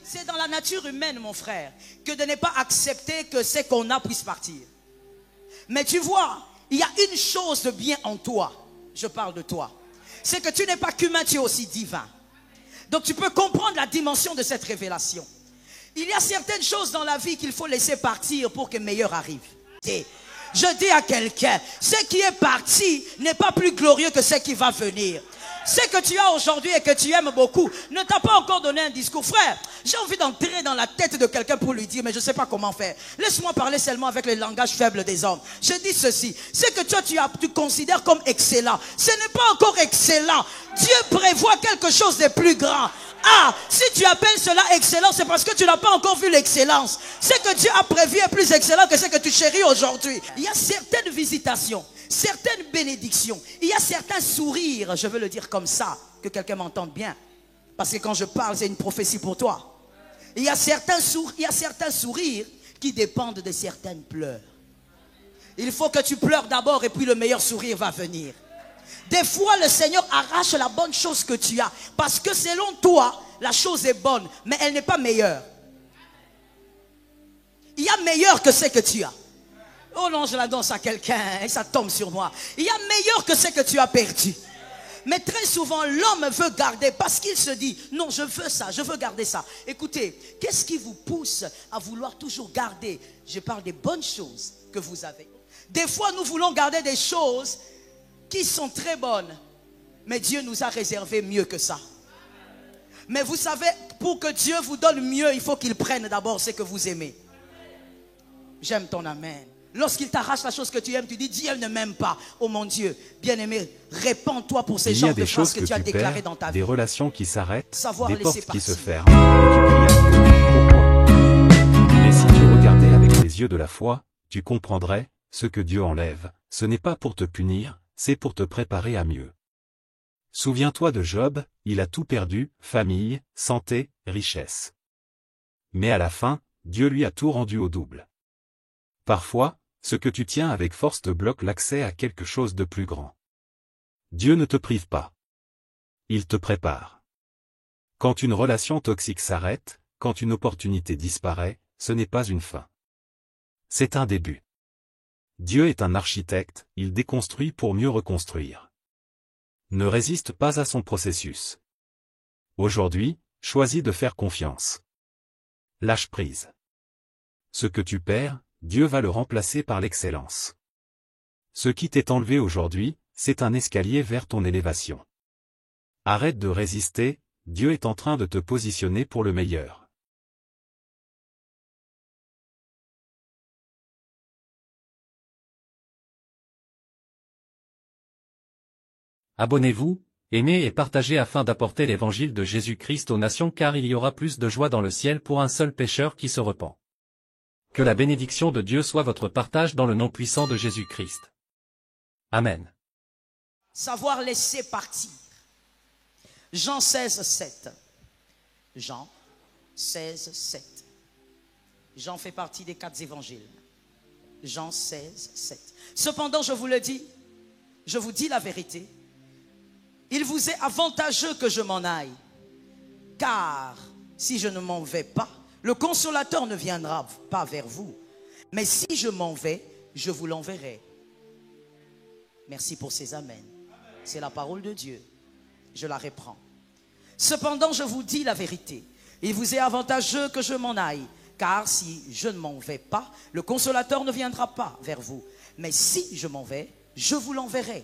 C'est dans la nature humaine, mon frère, que de ne pas accepter que ce qu'on a puisse partir. Mais tu vois, il y a une chose de bien en toi. Je parle de toi. C'est que tu n'es pas qu'humain, tu es aussi divin. Donc tu peux comprendre la dimension de cette révélation. Il y a certaines choses dans la vie qu'il faut laisser partir pour que meilleur arrive. Et je dis à quelqu'un, ce qui est parti n'est pas plus glorieux que ce qui va venir. Ce que tu as aujourd'hui et que tu aimes beaucoup ne t'a pas encore donné un discours. Frère, j'ai envie d'entrer dans la tête de quelqu'un pour lui dire, mais je ne sais pas comment faire. Laisse-moi parler seulement avec le langage faible des hommes. Je dis ceci, ce que tu considères comme excellent, ce n'est pas encore excellent. Dieu prévoit quelque chose de plus grand. Ah, si tu appelles cela excellent, c'est parce que tu n'as pas encore vu l'excellence. Ce que Dieu a prévu est plus excellent que ce que tu chéris aujourd'hui. Il y a certaines visitations, certaines bénédictions, il y a certains sourires, je veux le dire comme ça, que quelqu'un m'entende bien. Parce que quand je parle, c'est une prophétie pour toi. Il y a certains sourires qui dépendent de certaines pleurs. Il faut que tu pleures d'abord et puis le meilleur sourire va venir. Des fois, le Seigneur arrache la bonne chose que tu as. Parce que selon toi, la chose est bonne, mais elle n'est pas meilleure. Il y a meilleur que ce que tu as. Oh non, je la danse à quelqu'un et ça tombe sur moi. Il y a meilleur que ce que tu as perdu. Mais très souvent, l'homme veut garder parce qu'il se dit, non, je veux ça, je veux garder ça. Écoutez, qu'est-ce qui vous pousse à vouloir toujours garder? Je parle des bonnes choses que vous avez. Des fois, nous voulons garder des choses qui sont très bonnes, mais Dieu nous a réservé mieux que ça. Mais vous savez, pour que Dieu vous donne mieux, il faut qu'il prenne d'abord ce que vous aimez. J'aime ton amen. Lorsqu'il t'arrache la chose que tu aimes, tu dis, Dieu ne m'aime pas. Oh mon Dieu, bien-aimé, répands-toi pour ces genres de phrases que tu as déclarées dans ta vie. Des relations qui s'arrêtent, des portes qui se ferment, et tu cries à Dieu, pourquoi? Mais si tu regardais avec les yeux de la foi, tu comprendrais, ce que Dieu enlève, ce n'est pas pour te punir, c'est pour te préparer à mieux. Souviens-toi de Job, il a tout perdu, famille, santé, richesse. Mais à la fin, Dieu lui a tout rendu au double. Parfois, ce que tu tiens avec force te bloque l'accès à quelque chose de plus grand. Dieu ne te prive pas. Il te prépare. Quand une relation toxique s'arrête, quand une opportunité disparaît, ce n'est pas une fin. C'est un début. Dieu est un architecte, il déconstruit pour mieux reconstruire. Ne résiste pas à son processus. Aujourd'hui, choisis de faire confiance. Lâche prise. Ce que tu perds, Dieu va le remplacer par l'excellence. Ce qui t'est enlevé aujourd'hui, c'est un escalier vers ton élévation. Arrête de résister, Dieu est en train de te positionner pour le meilleur. Abonnez-vous, aimez et partagez afin d'apporter l'évangile de Jésus-Christ aux nations, car il y aura plus de joie dans le ciel pour un seul pécheur qui se repent. Que la bénédiction de Dieu soit votre partage dans le nom puissant de Jésus-Christ. Amen. Savoir laisser partir. Jean 16, 7. Jean 16, 7. Jean fait partie des 4 évangiles. Jean 16, 7. Cependant, je vous le dis, je vous dis la vérité. Il vous est avantageux que je m'en aille. Car si je ne m'en vais pas, le consolateur ne viendra pas vers vous. Mais si je m'en vais, je vous l'enverrai. Merci pour ces amens. C'est la parole de Dieu. Je la reprends. Cependant, je vous dis la vérité. Il vous est avantageux que je m'en aille. Car si je ne m'en vais pas, le consolateur ne viendra pas vers vous. Mais si je m'en vais, je vous l'enverrai.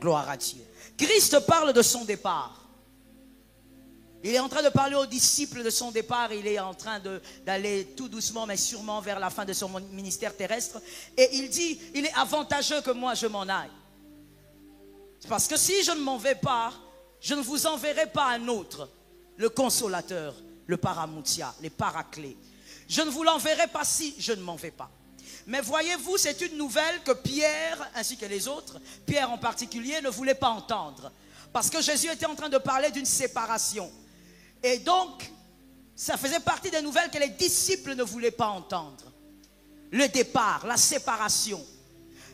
Gloire à Dieu. Christ parle de son départ. Il est en train de parler aux disciples de son départ. Il est en train d'aller tout doucement mais sûrement vers la fin de son ministère terrestre. Et il dit, il est avantageux que moi je m'en aille. Parce que si je ne m'en vais pas, je ne vous enverrai pas un autre, le consolateur, le paramoutia, les paraclés. Je ne vous l'enverrai pas si je ne m'en vais pas. Mais voyez-vous, c'est une nouvelle que Pierre, ainsi que les autres, Pierre en particulier, ne voulait pas entendre. Parce que Jésus était en train de parler d'une séparation. Et donc, ça faisait partie des nouvelles que les disciples ne voulaient pas entendre. Le départ, la séparation.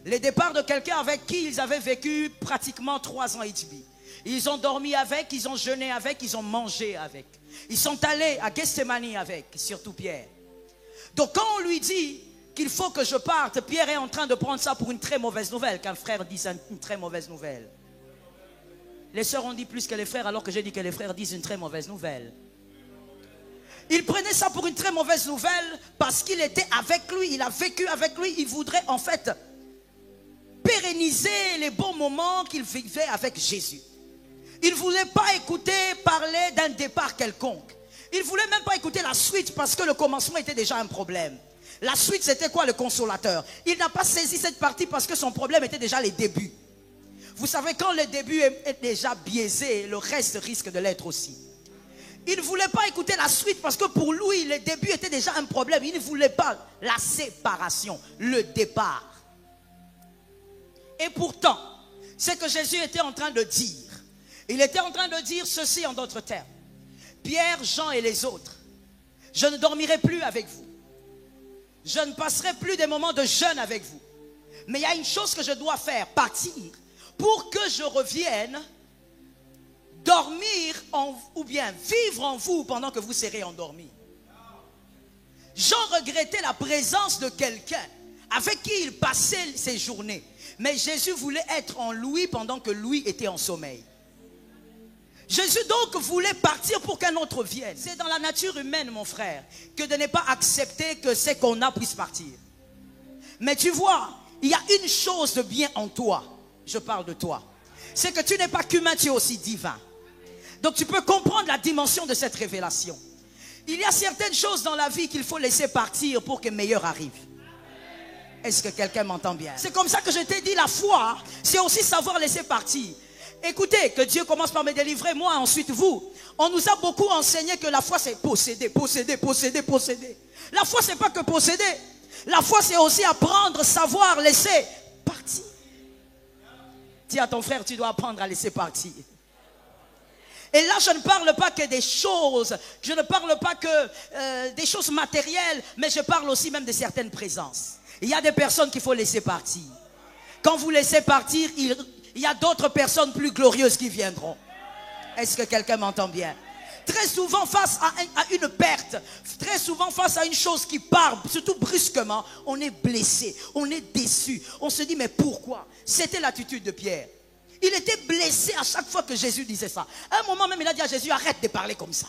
Le départ de quelqu'un avec qui ils avaient vécu pratiquement 3 ans et demi. Ils ont dormi avec, ils ont jeûné avec, ils ont mangé avec. Ils sont allés à Gethsémani avec, surtout Pierre. Donc quand on lui dit qu'il faut que je parte, Pierre est en train de prendre ça pour une très mauvaise nouvelle, qu'un frère dise une très mauvaise nouvelle. Les sœurs ont dit plus que les frères, alors que j'ai dit que les frères disent une très mauvaise nouvelle. Il prenait ça pour une très mauvaise nouvelle parce qu'il était avec lui, il a vécu avec lui, il voudrait en fait pérenniser les bons moments qu'il vivait avec Jésus. Il ne voulait pas écouter parler d'un départ quelconque. Il ne voulait même pas écouter la suite parce que le commencement était déjà un problème. La suite, c'était quoi? Le consolateur. Il n'a pas saisi cette partie parce que son problème était déjà les débuts. Vous savez, quand le début est déjà biaisé, le reste risque de l'être aussi. Il ne voulait pas écouter la suite parce que pour lui, le début était déjà un problème. Il ne voulait pas la séparation, le départ. Et pourtant, c'est que Jésus était en train de dire. Il était en train de dire ceci en d'autres termes. Pierre, Jean et les autres, je ne dormirai plus avec vous. Je ne passerai plus des moments de jeûne avec vous. Mais il y a une chose que je dois faire, partir, pour que je revienne dormir ou bien vivre en vous pendant que vous serez endormis. Jean regrettait la présence de quelqu'un avec qui il passait ses journées. Mais Jésus voulait être en lui pendant que lui était en sommeil. Jésus donc voulait partir pour qu'un autre vienne. C'est dans la nature humaine, mon frère, que de ne pas accepter que ce qu'on a puisse partir. Mais tu vois, il y a une chose de bien en toi. Je parle de toi. C'est que tu n'es pas qu'humain, tu es aussi divin. Donc tu peux comprendre la dimension de cette révélation. Il y a certaines choses dans la vie qu'il faut laisser partir pour que meilleur arrive. Est-ce que quelqu'un m'entend bien? C'est comme ça que je t'ai dit, la foi, c'est aussi savoir laisser partir. Écoutez, que Dieu commence par me délivrer, moi, ensuite vous. On nous a beaucoup enseigné que la foi c'est posséder, posséder, posséder, posséder. La foi c'est pas que posséder. La foi c'est aussi apprendre, savoir, laisser partir. Dis à ton frère, tu dois apprendre à laisser partir. Et là, je ne parle pas que des choses, je ne parle pas que des choses matérielles, mais je parle aussi même de certaines présences. Il y a des personnes qu'il faut laisser partir. Quand vous laissez partir, il y a d'autres personnes plus glorieuses qui viendront. Est-ce que quelqu'un m'entend bien? Très souvent face à une perte, très souvent face à une chose qui part, surtout brusquement, on est blessé, on est déçu. On se dit, mais pourquoi? C'était l'attitude de Pierre. Il était blessé à chaque fois que Jésus disait ça. À un moment même, il a dit à Jésus, arrête de parler comme ça.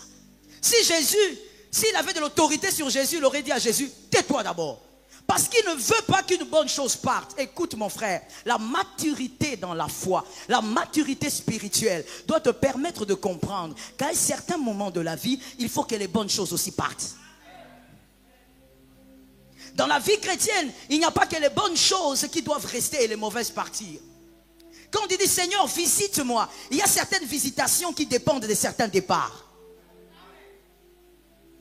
Si Jésus, s'il avait de l'autorité sur Jésus, il aurait dit à Jésus, tais-toi d'abord. Parce qu'il ne veut pas qu'une bonne chose parte. Écoute mon frère, la maturité dans la foi, la maturité spirituelle doit te permettre de comprendre qu'à un certain moment de la vie, il faut que les bonnes choses aussi partent. Dans la vie chrétienne, il n'y a pas que les bonnes choses qui doivent rester et les mauvaises partir. Quand on dit Seigneur, visite-moi, il y a certaines visitations qui dépendent de certains départs.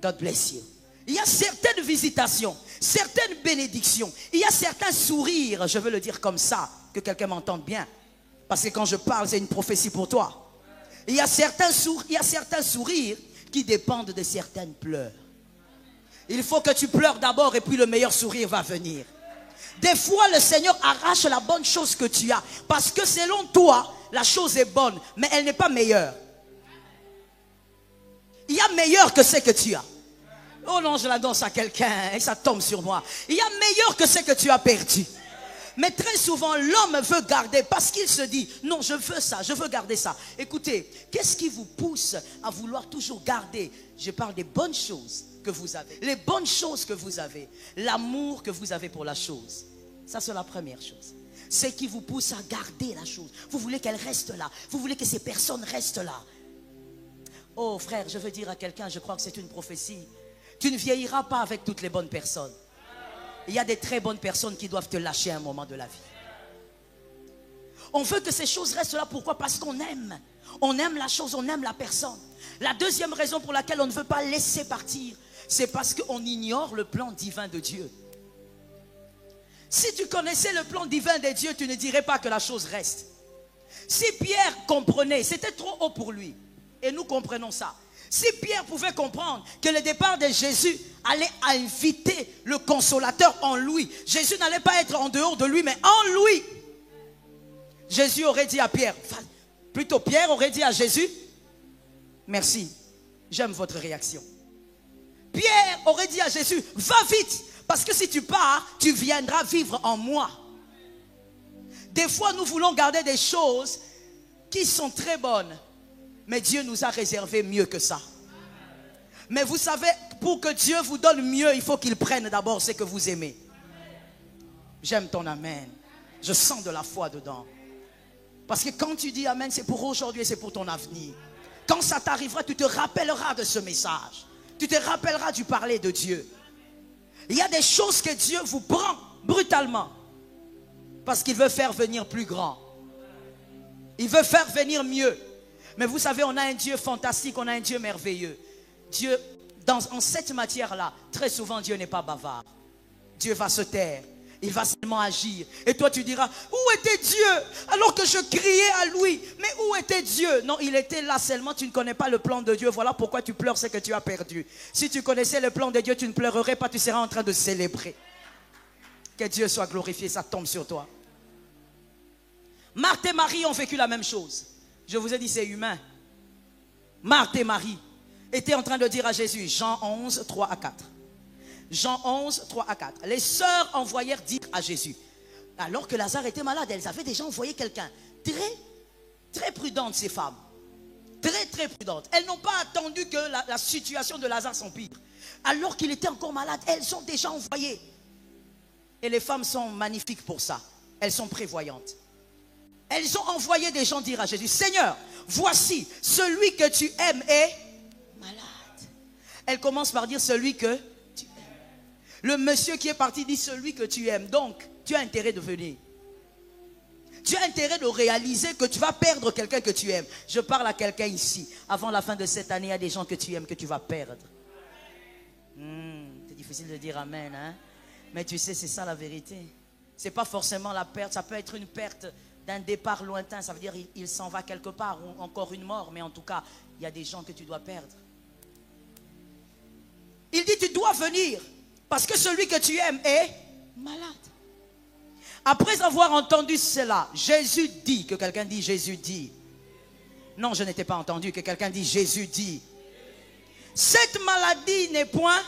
God bless you. Il y a certaines visitations, certaines bénédictions. Il y a certains sourires, je veux le dire comme ça, que quelqu'un m'entende bien. Parce que quand je parle, c'est une prophétie pour toi. Il y a certains sourires qui dépendent de certaines pleurs. Il faut que tu pleures d'abord et puis le meilleur sourire va venir. Des fois, le Seigneur arrache la bonne chose que tu as. Parce que selon toi, la chose est bonne, mais elle n'est pas meilleure. Il y a meilleur que ce que tu as. Oh non, je la danse à quelqu'un et ça tombe sur moi. Il y a meilleur que ce que tu as perdu. Mais très souvent, l'homme veut garder parce qu'il se dit, non, je veux ça, je veux garder ça. Écoutez, qu'est-ce qui vous pousse à vouloir toujours garder? Je parle des bonnes choses que vous avez. Les bonnes choses que vous avez. L'amour que vous avez pour la chose. Ça, c'est la première chose. C'est qui vous pousse à garder la chose. Vous voulez qu'elle reste là. Vous voulez que ces personnes restent là. Oh frère, je veux dire à quelqu'un, je crois que c'est une prophétie. Tu ne vieilliras pas avec toutes les bonnes personnes. Il y a des très bonnes personnes qui doivent te lâcher à un moment de la vie. On veut que ces choses restent là. Pourquoi? Parce qu'on aime. On aime la chose, on aime la personne. La deuxième raison pour laquelle on ne veut pas laisser partir, c'est parce qu'on ignore le plan divin de Dieu. Si tu connaissais le plan divin de Dieu, tu ne dirais pas que la chose reste. Si Pierre comprenait, c'était trop haut pour lui. Et nous comprenons ça. Si Pierre pouvait comprendre que le départ de Jésus allait inviter le consolateur en lui, Jésus n'allait pas être en dehors de lui, mais en lui. Jésus aurait dit à Pierre, Plutôt, Pierre aurait dit à Jésus, merci, j'aime votre réaction. Pierre aurait dit à Jésus, va vite, parce que si tu pars, tu viendras vivre en moi. Des fois, nous voulons garder des choses qui sont très bonnes, mais Dieu nous a réservé mieux que ça. Mais vous savez, pour que Dieu vous donne mieux, il faut qu'il prenne d'abord ce que vous aimez. J'aime ton amen. Je sens de la foi dedans. Parce que quand tu dis amen, c'est pour aujourd'hui et c'est pour ton avenir. Quand ça t'arrivera, tu te rappelleras de ce message. Tu te rappelleras du parler de Dieu. Il y a des choses que Dieu vous prend brutalement. Parce qu'il veut faire venir plus grand. Il veut faire venir mieux. Mais vous savez, on a un Dieu fantastique, on a un Dieu merveilleux. Dieu, en cette matière-là, très souvent Dieu n'est pas bavard. Dieu va se taire. Il va seulement agir. Et toi tu diras, où était Dieu alors que je criais à lui? Mais où était Dieu? Non, il était là seulement, tu ne connais pas le plan de Dieu. Voilà pourquoi tu pleures ce que tu as perdu. Si tu connaissais le plan de Dieu, tu ne pleurerais pas, tu seras en train de célébrer. Que Dieu soit glorifié, ça tombe sur toi. Marthe et Marie ont vécu la même chose. Je vous ai dit, c'est humain. Marthe et Marie étaient en train de dire à Jésus, Jean 11, 3 à 4. Jean 11, 3 à 4. Les sœurs envoyèrent dire à Jésus, alors que Lazare était malade, elles avaient déjà envoyé quelqu'un. Très prudente ces femmes. Très prudentes. Elles n'ont pas attendu que la situation de Lazare s'empire. Alors qu'il était encore malade, elles ont déjà envoyé. Et les femmes sont magnifiques pour ça. Elles sont prévoyantes. Elles ont envoyé des gens dire à Jésus, Seigneur, voici, celui que tu aimes est malade. Elle commence par dire celui que tu aimes. Le monsieur qui est parti dit celui que tu aimes. Donc, tu as intérêt de venir. Tu as intérêt de réaliser que tu vas perdre quelqu'un que tu aimes. Je parle à quelqu'un ici. Avant la fin de cette année, il y a des gens que tu aimes que tu vas perdre. C'est difficile de dire amen, hein? Mais tu sais, c'est ça la vérité. C'est pas forcément la perte. Ça peut être une perte d'un départ lointain. Ça veut dire il s'en va quelque part. Ou encore une mort. Mais en tout cas, il y a des gens que tu dois perdre. Il dit, tu dois venir. Parce que celui que tu aimes est malade. Après avoir entendu cela, Jésus dit, que quelqu'un dit Jésus dit. Non, je n'étais pas entendu, que quelqu'un dit Jésus dit. Cette maladie n'est point,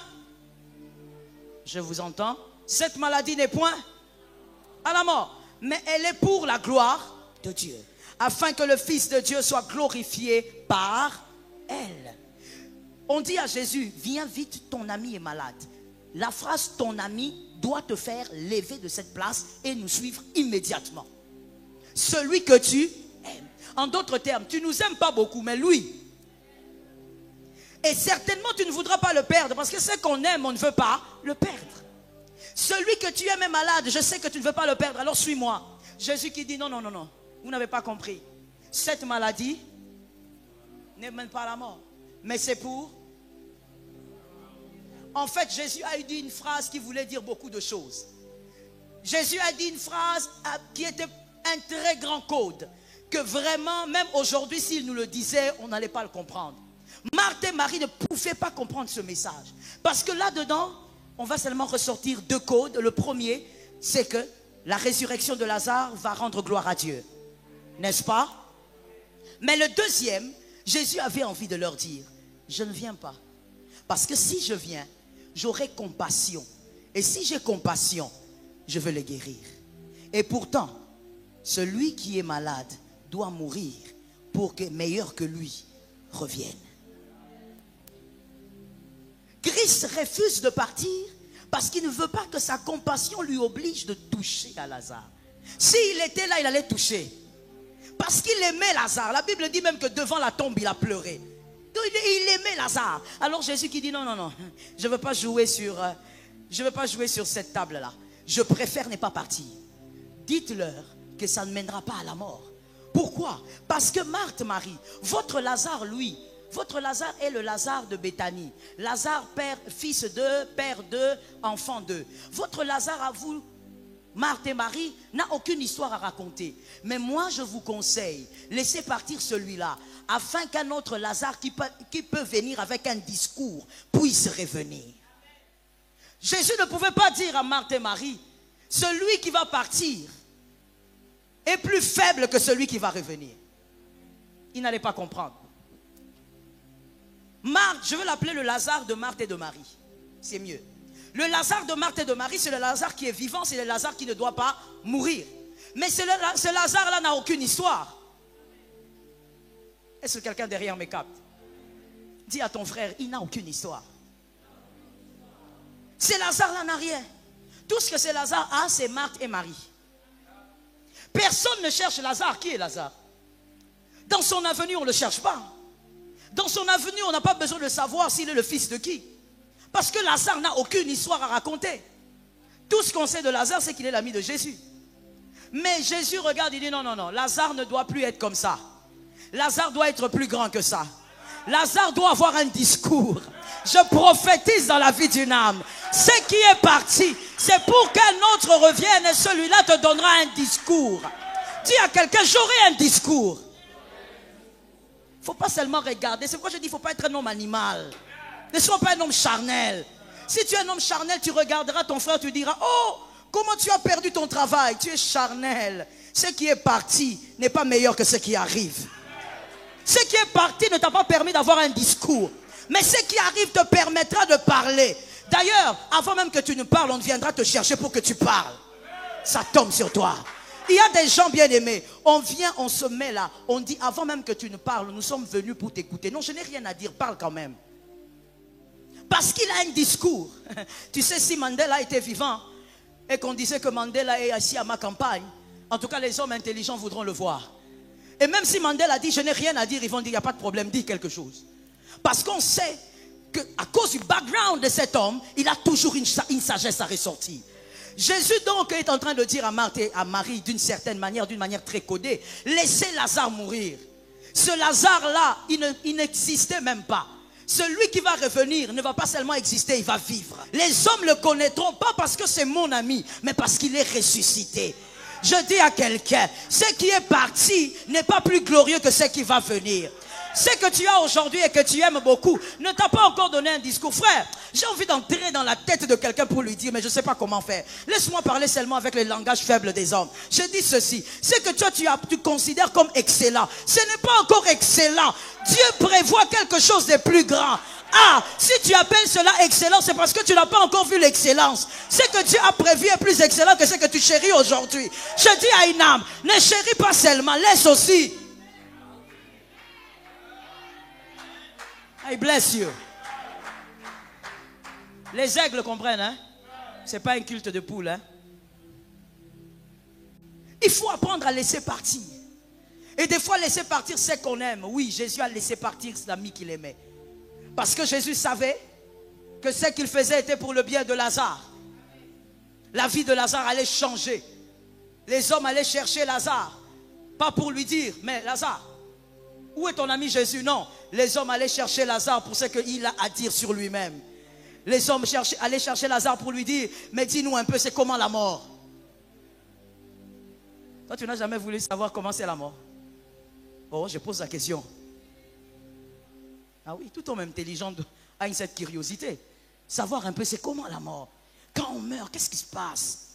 je vous entends, cette maladie n'est point à la mort, mais elle est pour la gloire de Dieu, afin que le Fils de Dieu soit glorifié par elle. On dit à Jésus, viens vite, ton ami est malade. La phrase ton ami doit te faire lever de cette place et nous suivre immédiatement. Celui que tu aimes. En d'autres termes, tu nous aimes pas beaucoup, mais lui. Et certainement tu ne voudras pas le perdre, parce que ce qu'on aime, on ne veut pas le perdre. Celui que tu aimes est malade, je sais que tu ne veux pas le perdre, alors suis-moi. Jésus qui dit non, non, non, non, vous n'avez pas compris. Cette maladie n'est même pas la mort, mais c'est pour... En fait, Jésus a dit une phrase qui voulait dire beaucoup de choses. Jésus a dit une phrase qui était un très grand code, que vraiment, même aujourd'hui, s'il nous le disait, on n'allait pas le comprendre. Marthe et Marie ne pouvaient pas comprendre ce message. Parce que là-dedans, on va seulement ressortir deux codes. Le premier, c'est que la résurrection de Lazare va rendre gloire à Dieu. N'est-ce pas? Mais le deuxième, Jésus avait envie de leur dire, je ne viens pas. Parce que si je viens, j'aurai compassion. Et si j'ai compassion, je veux le guérir. Et pourtant, celui qui est malade doit mourir pour que meilleur que lui revienne. Christ refuse de partir parce qu'il ne veut pas que sa compassion lui oblige de toucher à Lazare. S'il était là, il allait toucher. Parce qu'il aimait Lazare. La Bible dit même que devant la tombe, il a pleuré. Il aimait Lazare. Alors Jésus qui dit non, non, non, je ne veux pas jouer sur cette table-là. Je préfère ne pas partir. Dites-leur que ça ne mènera pas à la mort. Pourquoi? Parce que Marthe, Marie, votre Lazare, lui, votre Lazare est le Lazare de Béthanie. Lazare, père, fils d'eux, père d'eux, enfant d'eux. Votre Lazare à vous, Marthe et Marie, n'a aucune histoire à raconter. Mais moi, je vous conseille, laissez partir celui-là, afin qu'un autre Lazare qui peut venir avec un discours puisse revenir. Jésus ne pouvait pas dire à Marthe et Marie, celui qui va partir est plus faible que celui qui va revenir. il n'allait pas comprendre. Marthe, je veux l'appeler le Lazare de Marthe et de Marie. C'est mieux. Le Lazare de Marthe et de Marie, c'est le Lazare qui est vivant, c'est le Lazare qui ne doit pas mourir. Mais ce Lazare-là n'a aucune histoire. Est-ce que quelqu'un derrière me capte? Dis à ton frère, il n'a aucune histoire. Ce Lazare-là n'a rien. Tout ce que ce Lazare a, c'est Marthe et Marie. Personne ne cherche Lazare. Qui est Lazare? Dans son avenir, on ne le cherche pas. Dans son avenir, on n'a pas besoin de savoir s'il est le fils de qui. Parce que Lazare n'a aucune histoire à raconter. Tout ce qu'on sait de Lazare, c'est qu'il est l'ami de Jésus. Mais Jésus regarde, il dit non, non, non. Lazare ne doit plus être comme ça. Lazare doit être plus grand que ça. Lazare doit avoir un discours. Je prophétise dans la vie d'une âme. Ce qui est parti, c'est pour qu'un autre revienne et celui-là te donnera un discours. Dis à quelqu'un, j'aurai un discours. Il ne faut pas seulement regarder. C'est pourquoi je dis, il ne faut pas être un homme animal. Ne sois pas un homme charnel. Si tu es un homme charnel, tu regarderas ton frère, tu diras, oh, comment tu as perdu ton travail? Tu es charnel. Ce qui est parti n'est pas meilleur que ce qui arrive. Ce qui est parti ne t'a pas permis d'avoir un discours. Mais ce qui arrive te permettra de parler. D'ailleurs, avant même que tu ne parles, on viendra te chercher pour que tu parles. Ça tombe sur toi. Il y a des gens bien aimés. On vient, on se met là. On dit, avant même que tu ne parles, nous sommes venus pour t'écouter. Non, je n'ai rien à dire, parle quand même. Parce qu'il a un discours. Tu sais, si Mandela était vivant et qu'on disait que Mandela est assis à ma campagne, en tout cas les hommes intelligents voudront le voir. Et même si Mandela dit je n'ai rien à dire, ils vont dire il n'y a pas de problème, dis quelque chose. Parce qu'on sait qu'à cause du background de cet homme, il a toujours une sagesse à ressortir. Jésus donc est en train de dire à Marthe et à Marie d'une certaine manière, d'une manière très codée, laissez Lazare mourir. Ce Lazare-là, il n'existait même pas. Celui qui va revenir ne va pas seulement exister, il va vivre. Les hommes le connaîtront pas parce que c'est mon ami, mais parce qu'il est ressuscité. Je dis à quelqu'un, ce qui est parti n'est pas plus glorieux que ce qui va venir. Ce que tu as aujourd'hui et que tu aimes beaucoup ne t'a pas encore donné un discours. Frère, j'ai envie d'entrer dans la tête de quelqu'un pour lui dire, mais je ne sais pas comment faire. Laisse-moi parler seulement avec le langage faible des hommes. Je dis ceci, ce que tu considères comme excellent, ce n'est pas encore excellent. Dieu prévoit quelque chose de plus grand. Ah, si tu appelles cela excellent, c'est parce que tu n'as pas encore vu l'excellence. Ce que Dieu a prévu est plus excellent que ce que tu chéris aujourd'hui. Je dis à une âme, ne chéris pas seulement, laisse aussi. I bless you. Les aigles comprennent, hein? C'est pas un culte de poule, hein? Il faut apprendre à laisser partir. Et des fois, laisser partir ce qu'on aime. Oui, Jésus a laissé partir l'ami qu'il aimait. Parce que Jésus savait que ce qu'il faisait était pour le bien de Lazare. La vie de Lazare allait changer. Les hommes allaient chercher Lazare. Pas pour lui dire, mais Lazare, où est ton ami Jésus? Non, les hommes allaient chercher Lazare pour ce qu'il a à dire sur lui-même. Les hommes allaient chercher Lazare pour lui dire, mais dis-nous un peu, c'est comment la mort? Toi, tu n'as jamais voulu savoir comment c'est la mort. Oh, je pose la question. Ah oui, tout homme intelligent a cette curiosité. Savoir un peu, c'est comment la mort? Quand on meurt, qu'est-ce qui se passe?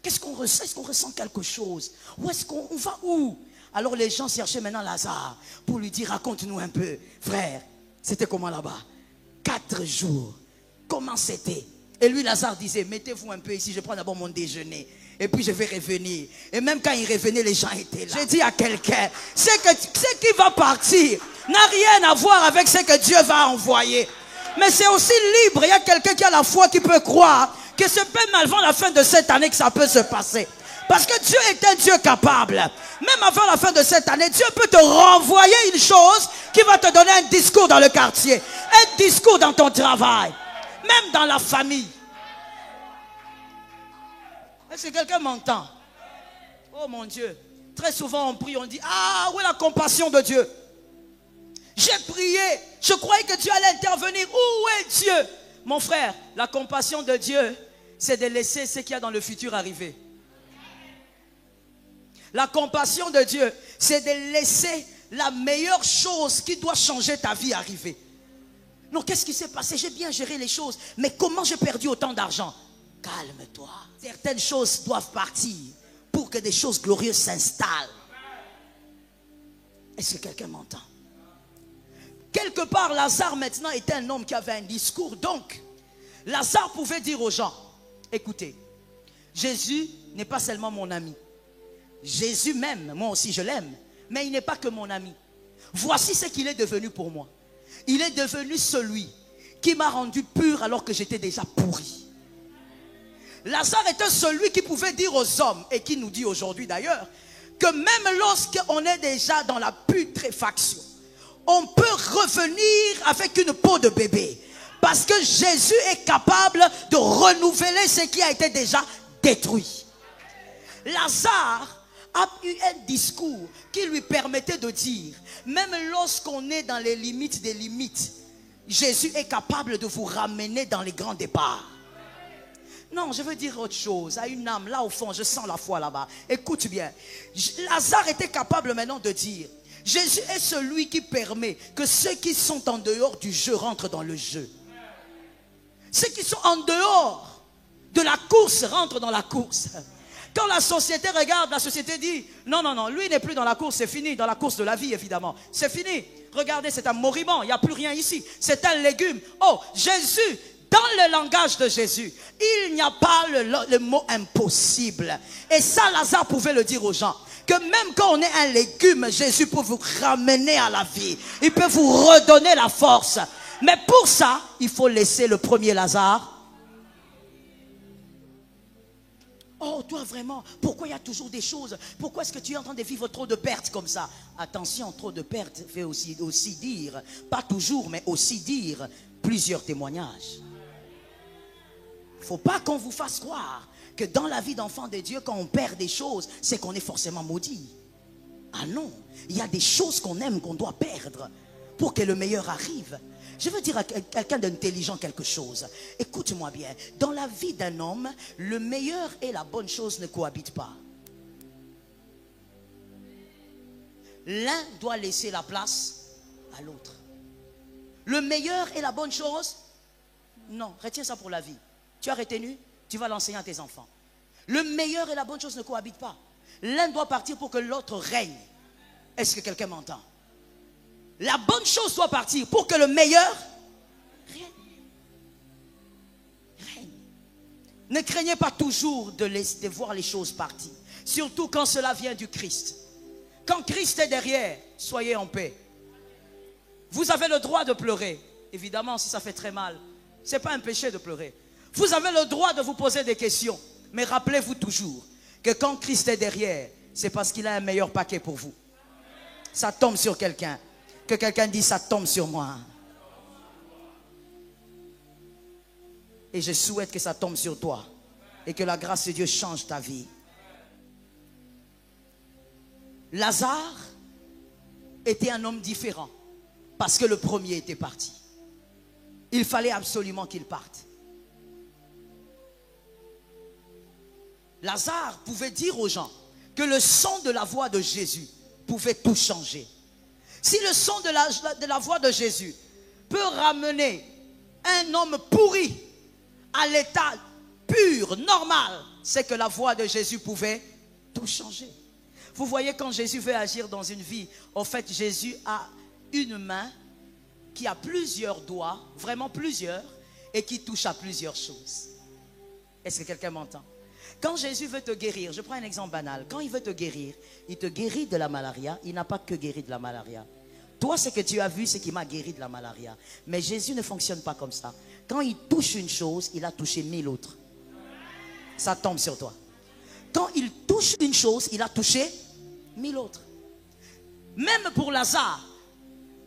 Qu'est-ce qu'on ressent? Est-ce qu'on ressent quelque chose? Où est-ce qu'on va où? Alors les gens cherchaient maintenant Lazare pour lui dire, raconte-nous un peu. Frère, c'était comment là-bas? 4 jours. Comment c'était? Et lui, Lazare disait, mettez-vous un peu ici, je prends d'abord mon déjeuner. Et puis je vais revenir. Et même quand il revenait, les gens étaient là. J'ai dit à quelqu'un, ce qui va partir n'a rien à voir avec ce que Dieu va envoyer. Mais c'est aussi libre. Il y a quelqu'un qui a la foi qui peut croire que c'est même avant la fin de cette année que ça peut se passer. Parce que Dieu est un Dieu capable. Même avant la fin de cette année, Dieu peut te renvoyer une chose qui va te donner un discours dans le quartier. Un discours dans ton travail. Même dans la famille. Est-ce que quelqu'un m'entend? Oh mon Dieu. Très souvent on prie, on dit, ah, où est la compassion de Dieu? J'ai prié, je croyais que Dieu allait intervenir. Où est Dieu? Mon frère, la compassion de Dieu, c'est de laisser ce qu'il y a dans le futur arriver. La compassion de Dieu, c'est de laisser la meilleure chose qui doit changer ta vie arriver. Non, qu'est-ce qui s'est passé? J'ai bien géré les choses, mais comment j'ai perdu autant d'argent? Calme-toi. Certaines choses doivent partir pour que des choses glorieuses s'installent. Est-ce que quelqu'un m'entend? Quelque part, Lazare maintenant était un homme qui avait un discours. Donc, Lazare pouvait dire aux gens, écoutez, Jésus n'est pas seulement mon ami. Jésus m'aime, moi aussi je l'aime. Mais il n'est pas que mon ami. Voici ce qu'il est devenu pour moi. Il est devenu celui qui m'a rendu pur alors que j'étais déjà pourri. Lazare était celui qui pouvait dire aux hommes, et qui nous dit aujourd'hui d'ailleurs, que même lorsqu'on est déjà dans la putréfaction, on peut revenir avec une peau de bébé. Parce que Jésus est capable de renouveler ce qui a été déjà détruit. Lazare a eu un discours qui lui permettait de dire, même lorsqu'on est dans les limites des limites, Jésus est capable de vous ramener dans les grands départs. Non, je veux dire autre chose. À une âme, là au fond, je sens la foi là-bas. Écoute bien. Lazare était capable maintenant de dire, Jésus est celui qui permet que ceux qui sont en dehors du jeu rentrent dans le jeu. Ceux qui sont en dehors de la course rentrent dans la course. Quand la société regarde, la société dit, non, non, non, lui n'est plus dans la course, c'est fini, dans la course de la vie évidemment. C'est fini. Regardez, c'est un moribond, il n'y a plus rien ici. C'est un légume. Oh, Jésus, dans le langage de Jésus, il n'y a pas le mot impossible. Et ça, Lazare pouvait le dire aux gens. Que même quand on est un légume, Jésus peut vous ramener à la vie. Il peut vous redonner la force. Mais pour ça, il faut laisser le premier Lazare. Oh, toi vraiment, pourquoi il y a toujours des choses? Pourquoi est-ce que tu es en train de vivre trop de pertes comme ça? Attention, trop de pertes fait aussi dire, pas toujours, mais aussi dire plusieurs témoignages. Il ne faut pas qu'on vous fasse croire que dans la vie d'enfant de Dieu, quand on perd des choses, c'est qu'on est forcément maudit. Ah non, il y a des choses qu'on aime, qu'on doit perdre pour que le meilleur arrive. Je veux dire à quelqu'un d'intelligent quelque chose. Écoute-moi bien. Dans la vie d'un homme, le meilleur et la bonne chose ne cohabitent pas. L'un doit laisser la place à l'autre. Le meilleur et la bonne chose, non, retiens ça pour la vie. Tu as retenu, tu vas l'enseigner à tes enfants. Le meilleur et la bonne chose ne cohabitent pas. L'un doit partir pour que l'autre règne. Est-ce que quelqu'un m'entend? La bonne chose doit partir pour que le meilleur règne. Ne craignez pas toujours de voir les choses partir. Surtout quand cela vient du Christ. Quand Christ est derrière, soyez en paix. Vous avez le droit de pleurer. Évidemment, si ça fait très mal, ce n'est pas un péché de pleurer. Vous avez le droit de vous poser des questions. Mais rappelez-vous toujours que quand Christ est derrière, c'est parce qu'il a un meilleur paquet pour vous. Ça tombe sur quelqu'un. Que quelqu'un dise, ça tombe sur moi. Et je souhaite que ça tombe sur toi. Et que la grâce de Dieu change ta vie. Lazare était un homme différent. Parce que le premier était parti. Il fallait absolument qu'il parte. Lazare pouvait dire aux gens que le son de la voix de Jésus pouvait tout changer. Si le son de la voix de Jésus peut ramener un homme pourri à l'état pur, normal, c'est que la voix de Jésus pouvait tout changer. Vous voyez, quand Jésus veut agir dans une vie, en fait, Jésus a une main qui a plusieurs doigts, vraiment plusieurs, et qui touche à plusieurs choses. Est-ce que quelqu'un m'entend? Quand Jésus veut te guérir, je prends un exemple banal. Quand il veut te guérir, il te guérit de la malaria. Il n'a pas que guéri de la malaria. Toi, ce que tu as vu, c'est qu'il m'a guéri de la malaria. Mais Jésus ne fonctionne pas comme ça. Quand il touche une chose, il a touché 1000 autres. Ça tombe sur toi. Quand il touche une chose, il a touché 1000 autres. Même pour Lazare,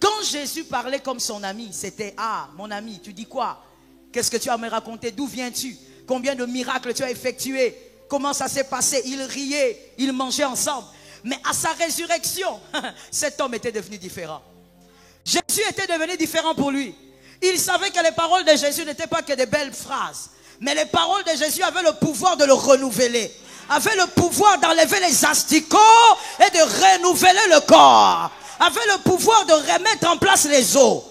quand Jésus parlait comme son ami, c'était: ah, mon ami, tu dis quoi? Qu'est-ce que tu as à me raconter? D'où viens-tu? Combien de miracles tu as effectués? Comment ça s'est passé? Ils riaient, ils mangeaient ensemble. Mais à sa résurrection, cet homme était devenu différent. Jésus était devenu différent pour lui. Il savait que les paroles de Jésus n'étaient pas que des belles phrases. Mais les paroles de Jésus avaient le pouvoir de le renouveler. Avaient le pouvoir d'enlever les asticots et de renouveler le corps. Avaient le pouvoir de remettre en place les os.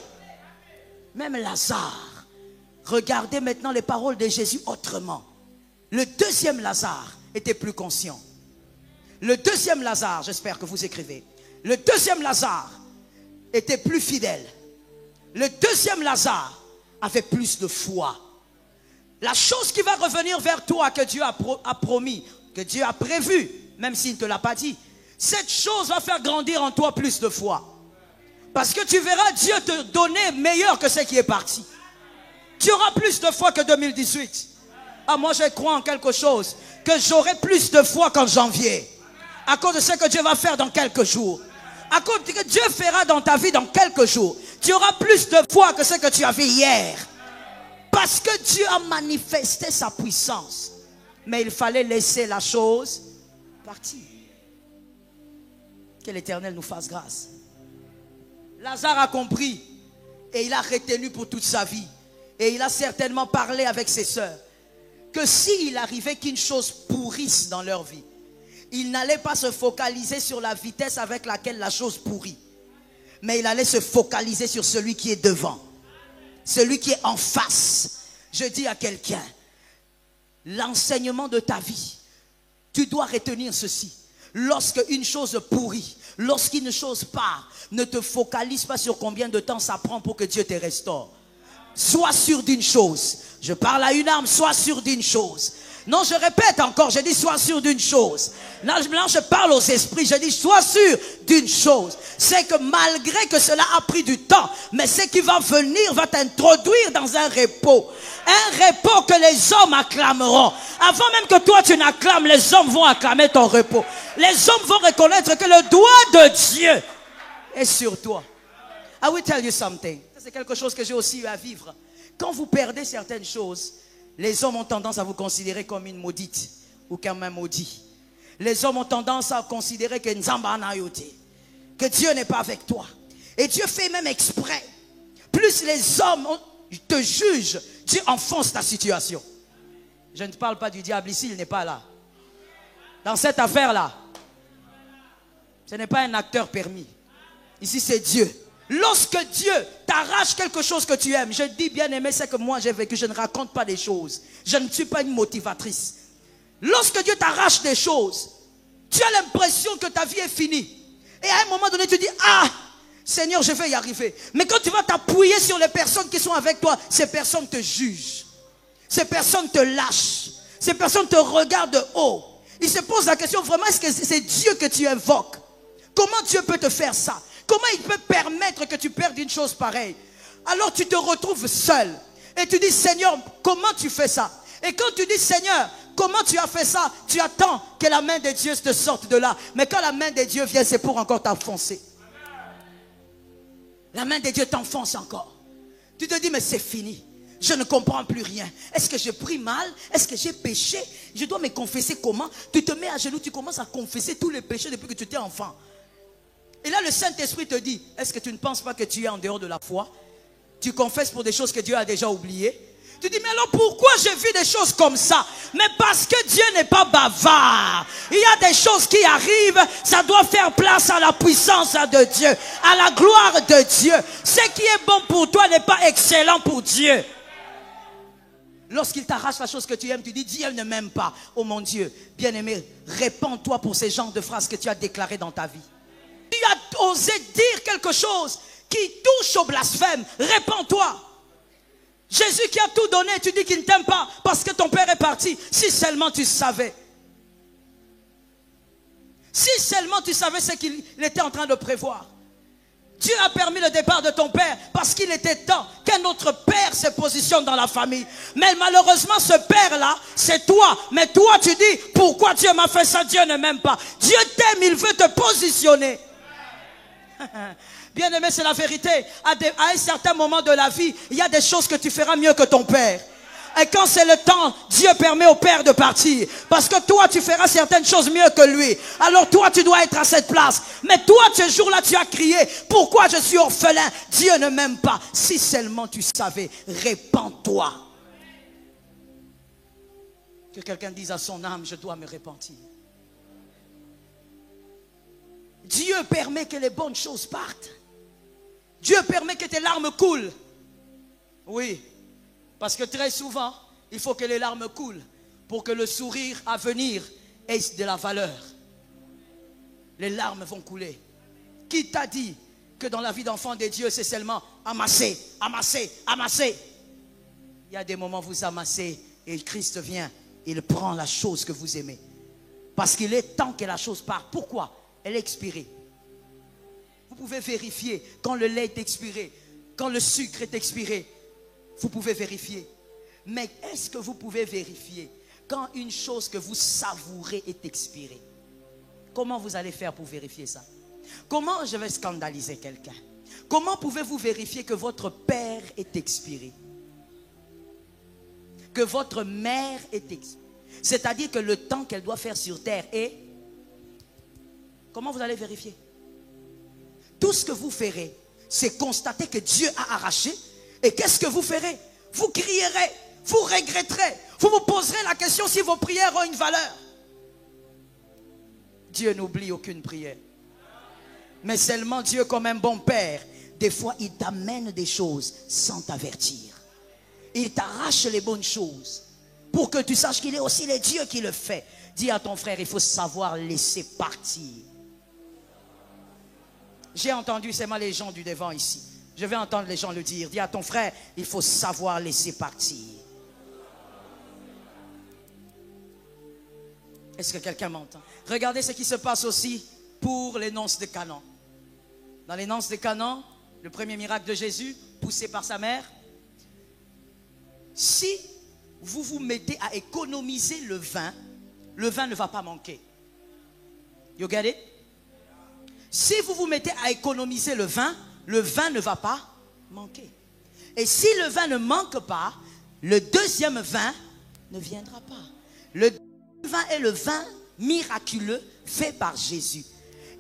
Même Lazare, regardez maintenant les paroles de Jésus autrement. Le deuxième Lazare était plus conscient. Le deuxième Lazare, j'espère que vous écrivez. Le deuxième Lazare était plus fidèle. Le deuxième Lazare avait plus de foi. La chose qui va revenir vers toi que Dieu a promis, que Dieu a prévu, même s'il ne te l'a pas dit, cette chose va faire grandir en toi plus de foi. Parce que tu verras Dieu te donner meilleur que ce qui est parti. Tu auras plus de foi que 2018. Ah, moi je crois en quelque chose, que j'aurai plus de foi qu'en janvier. À cause de ce que Dieu va faire dans quelques jours. À cause de ce que Dieu fera dans ta vie dans quelques jours. Tu auras plus de foi que ce que tu avais hier. Parce que Dieu a manifesté sa puissance. Mais il fallait laisser la chose partir. Que l'Éternel nous fasse grâce. Lazare a compris. Et il a retenu pour toute sa vie. Et il a certainement parlé avec ses sœurs. Que s'il arrivait qu'une chose pourrisse dans leur vie, il n'allait pas se focaliser sur la vitesse avec laquelle la chose pourrit. Mais il allait se focaliser sur celui qui est devant. Celui qui est en face. Je dis à quelqu'un, l'enseignement de ta vie, tu dois retenir ceci. Lorsque une chose pourrit, lorsqu'une chose part, ne te focalise pas sur combien de temps ça prend pour que Dieu te restaure. Sois sûr d'une chose. Je parle à une âme, sois sûr d'une chose. Non, je répète encore, je dis sois sûr d'une chose. Là, je parle aux esprits, je dis sois sûr d'une chose. C'est que malgré que cela a pris du temps, mais ce qui va venir va t'introduire dans un repos. Un repos que les hommes acclameront. Avant même que toi tu n'acclames, les hommes vont acclamer ton repos. Les hommes vont reconnaître que le doigt de Dieu est sur toi. I will tell you something. C'est quelque chose que j'ai aussi eu à vivre. Quand vous perdez certaines choses, les hommes ont tendance à vous considérer comme une maudite ou comme un maudit. Les hommes ont tendance à considérer que Nzamba Nayote, que Dieu n'est pas avec toi. Et Dieu fait même exprès. Plus les hommes te jugent, Dieu enfonce ta situation. Je ne parle pas du diable ici, il n'est pas là. Dans cette affaire-là, ce n'est pas un acteur permis. Ici, c'est Dieu. Lorsque Dieu t'arrache quelque chose que tu aimes, je dis bien aimé, c'est que moi j'ai vécu, je ne raconte pas des choses. Je ne suis pas une motivatrice. Lorsque Dieu t'arrache des choses, tu as l'impression que ta vie est finie. Et à un moment donné, tu dis, ah, Seigneur, je vais y arriver. Mais quand tu vas t'appuyer sur les personnes qui sont avec toi, ces personnes te jugent. Ces personnes te lâchent. Ces personnes te regardent de haut. Ils se posent la question, vraiment, est-ce que c'est Dieu que tu invoques? Comment Dieu peut te faire ça? Comment il peut permettre que tu perdes une chose pareille? Alors tu te retrouves seul. Et tu dis, Seigneur, comment tu fais ça? Et quand tu dis, Seigneur, comment tu as fait ça? Tu attends que la main de Dieu te sorte de là. Mais quand la main de Dieu vient, c'est pour encore t'enfoncer. La main de Dieu t'enfonce encore. Tu te dis, mais c'est fini. Je ne comprends plus rien. Est-ce que j'ai pris mal? Est-ce que j'ai péché? Je dois me confesser comment? Tu te mets à genoux, tu commences à confesser tous les péchés depuis que tu étais enfant. Et là, le Saint-Esprit te dit, est-ce que tu ne penses pas que tu es en dehors de la foi? Tu confesses pour des choses que Dieu a déjà oubliées. Tu dis, mais alors pourquoi je vis des choses comme ça? Mais parce que Dieu n'est pas bavard. Il y a des choses qui arrivent, ça doit faire place à la puissance de Dieu, à la gloire de Dieu. Ce qui est bon pour toi n'est pas excellent pour Dieu. Lorsqu'il t'arrache la chose que tu aimes, tu dis, Dieu ne m'aime pas. Oh mon Dieu, bien-aimé, répands-toi pour ces genres de phrases que tu as déclarées dans ta vie. Tu as osé dire quelque chose qui touche au blasphème. Répands-toi. Jésus qui a tout donné, tu dis qu'il ne t'aime pas parce que ton père est parti. Si seulement tu savais. Si seulement tu savais ce qu'il était en train de prévoir. Dieu a permis le départ de ton père parce qu'il était temps qu'un autre père se positionne dans la famille. Mais malheureusement, ce père-là, c'est toi. Mais toi, tu dis, pourquoi Dieu m'a fait ça? Dieu ne m'aime pas. Dieu t'aime, il veut te positionner. Bien aimé, c'est la vérité. À un certain moment de la vie, il y a des choses que tu feras mieux que ton père. Et quand c'est le temps, Dieu permet au père de partir. Parce que toi, tu feras certaines choses mieux que lui. Alors toi, tu dois être à cette place. Mais toi, ce jour-là, tu as crié, pourquoi je suis orphelin? Dieu ne m'aime pas. Si seulement tu savais, répands-toi. Que quelqu'un dise à son âme, je dois me repentir. Dieu permet que les bonnes choses partent. Dieu permet que tes larmes coulent. Oui. Parce que très souvent, il faut que les larmes coulent pour que le sourire à venir ait de la valeur. Les larmes vont couler. Qui t'a dit que dans la vie d'enfant de Dieu, c'est seulement amasser, amasser, amasser? Il y a des moments où vous amassez et Christ vient, il prend la chose que vous aimez. Parce qu'il est temps que la chose parte. Pourquoi? Elle est expirée. Vous pouvez vérifier quand le lait est expiré, quand le sucre est expiré. Vous pouvez vérifier. Mais est-ce que vous pouvez vérifier quand une chose que vous savourez est expirée? Comment vous allez faire pour vérifier ça? Comment je vais scandaliser quelqu'un? Comment pouvez-vous vérifier que votre père est expiré? Que votre mère est expirée? C'est-à-dire que le temps qu'elle doit faire sur terre est... Comment vous allez vérifier? Tout ce que vous ferez, c'est constater que Dieu a arraché. Et qu'est-ce que vous ferez? Vous crierez, vous regretterez, vous vous poserez la question si vos prières ont une valeur. Dieu n'oublie aucune prière. Mais seulement Dieu, comme un bon père, des fois il t'amène des choses sans t'avertir. Il t'arrache les bonnes choses pour que tu saches qu'il est aussi le Dieu qui le fait. Dis à ton frère, il faut savoir laisser partir. J'ai entendu seulement les gens du devant ici. Je vais entendre les gens le dire. Dis à ton frère, il faut savoir laisser partir. Est-ce que quelqu'un m'entend? Regardez ce qui se passe aussi pour les noces de Canaan. Dans les noces de Canaan, le premier miracle de Jésus, poussé par sa mère. Si vous vous mettez à économiser le vin ne va pas manquer. You get it? Si vous vous mettez à économiser le vin ne va pas manquer. Et si le vin ne manque pas, le deuxième vin ne viendra pas. Le deuxième vin est le vin miraculeux fait par Jésus.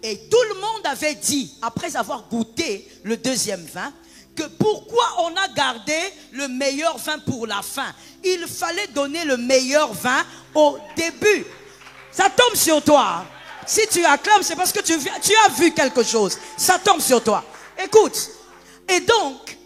Et tout le monde avait dit, après avoir goûté le deuxième vin, que pourquoi on a gardé le meilleur vin pour la fin. Il fallait donner le meilleur vin au début. Ça tombe sur toi. Si tu acclames, c'est parce que tu as vu quelque chose. Ça tombe sur toi. Écoute. Et donc,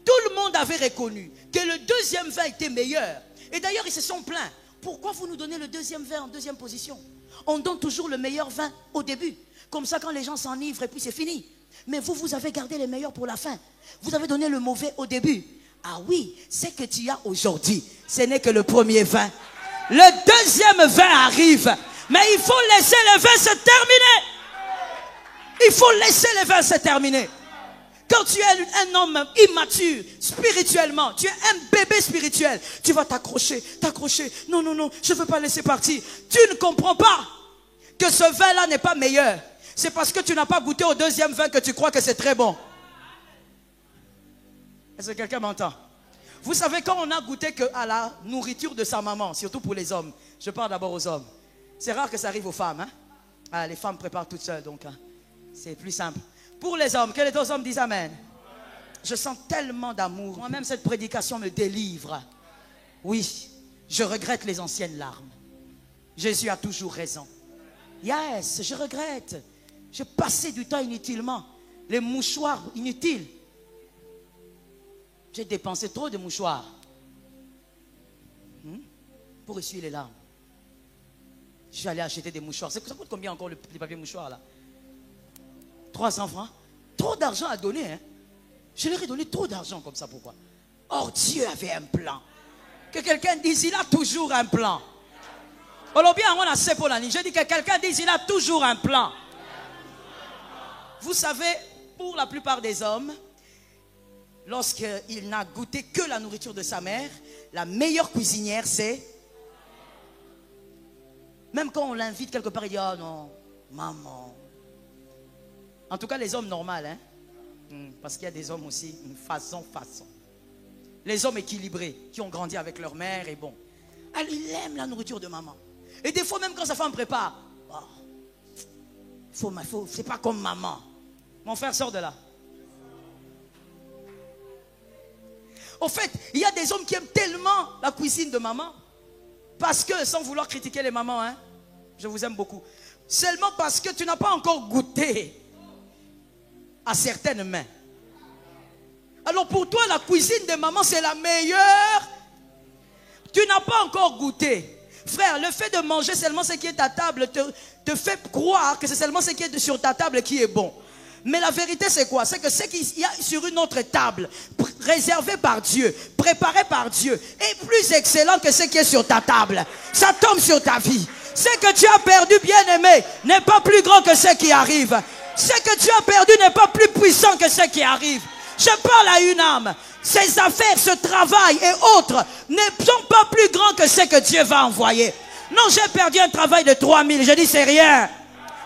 tout le monde avait reconnu que le deuxième vin était meilleur. Et d'ailleurs, ils se sont plaints. Pourquoi vous nous donnez le deuxième vin en deuxième position? On donne toujours le meilleur vin au début. Comme ça, quand les gens s'enivrent et puis c'est fini. Mais vous avez gardé les meilleurs pour la fin. Vous avez donné le mauvais au début. Ah oui, ce que tu as aujourd'hui, ce n'est que le premier vin. Le deuxième vin arrive. Mais il faut laisser le vin se terminer. Il faut laisser le vin se terminer. Quand tu es un homme immature, spirituellement, tu es un bébé spirituel, tu vas t'accrocher. Non, je ne veux pas laisser partir. Tu ne comprends pas que ce vin-là n'est pas meilleur. C'est parce que tu n'as pas goûté au deuxième vin que tu crois que c'est très bon. Est-ce que quelqu'un m'entend? Vous savez, quand on a goûté à la nourriture de sa maman, surtout pour les hommes, je parle d'abord aux hommes. C'est rare que ça arrive aux femmes. Hein? Ah, les femmes préparent toutes seules, donc hein, c'est plus simple. Pour les hommes, que les deux hommes disent amen. Je sens tellement d'amour. Moi-même, cette prédication me délivre. Oui, je regrette les anciennes larmes. Jésus a toujours raison. Yes, je regrette. J'ai passé du temps inutilement. Les mouchoirs inutiles. J'ai dépensé trop de mouchoirs. Pour essuyer les larmes. Je suis allé acheter des mouchoirs. Ça coûte combien encore les papiers mouchoirs là? 300 francs. Trop d'argent à donner. Hein? Je leur ai donné trop d'argent comme ça. Pourquoi? Or Dieu avait un plan. Que quelqu'un dise, il a toujours un plan. Je dis que quelqu'un dise, il a toujours un plan. Vous savez, pour la plupart des hommes, lorsqu'il n'a goûté que la nourriture de sa mère, la meilleure cuisinière c'est... Même quand on l'invite quelque part, il dit, oh non, maman. En tout cas, les hommes normaux, hein? Parce qu'il y a des hommes aussi, façon. Les hommes équilibrés, qui ont grandi avec leur mère et bon. Il aime la nourriture de maman. Et des fois, même quand sa femme prépare, c'est pas comme maman. Mon frère sort de là. Au fait, il y a des hommes qui aiment tellement la cuisine de maman. Parce que, sans vouloir critiquer les mamans, hein, je vous aime beaucoup. Seulement parce que tu n'as pas encore goûté à certaines mains. Alors pour toi, la cuisine de maman, c'est la meilleure. Tu n'as pas encore goûté. Frère, le fait de manger seulement ce qui est à table te fait croire que c'est seulement ce qui est sur ta table qui est bon. Mais la vérité c'est quoi? C'est que ce qu'il y a sur une autre table, réservé par Dieu, préparé par Dieu, est plus excellent que ce qui est sur ta table. Ça tombe sur ta vie. Ce que tu as perdu, bien-aimé, n'est pas plus grand que ce qui arrive. Ce que tu as perdu n'est pas plus puissant que ce qui arrive. Je parle à une âme. Ces affaires, ce travail et autres ne sont pas plus grands que ce que Dieu va envoyer. Non, j'ai perdu un travail de 3000. Je dis c'est rien.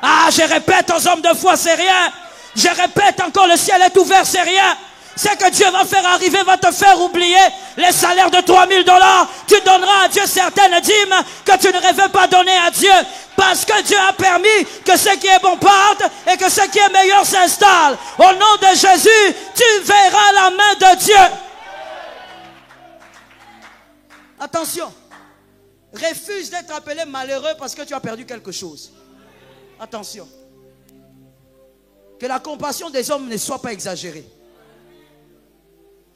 Ah, je répète aux hommes de foi, c'est rien. Je répète encore, le ciel est ouvert, c'est rien. Ce que Dieu va faire arriver va te faire oublier les salaires de $3000. Tu donneras à Dieu certaines dîmes que tu ne rêvais pas donner à Dieu. Parce que Dieu a permis que ce qui est bon parte et que ce qui est meilleur s'installe. Au nom de Jésus, tu verras la main de Dieu. Attention. Refuse d'être appelé malheureux parce que tu as perdu quelque chose. Attention. Que la compassion des hommes ne soit pas exagérée.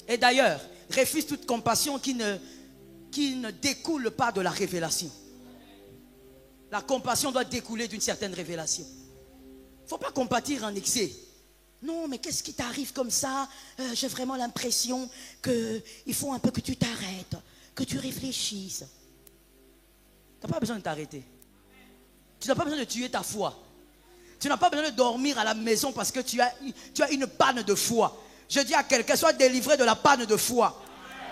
Et d'ailleurs, refuse toute compassion qui ne découle pas de la révélation. La compassion doit découler d'une certaine révélation. Il ne faut pas compatir en excès. Non, mais qu'est-ce qui t'arrive comme ça? J'ai vraiment l'impression qu'il faut un peu que tu t'arrêtes, que tu réfléchisses. Tu n'as pas besoin de t'arrêter. Tu n'as pas besoin de tuer ta foi. Tu n'as pas besoin de dormir à la maison parce que tu as une panne de foi. Je dis à quelqu'un, sois délivré de la panne de foi.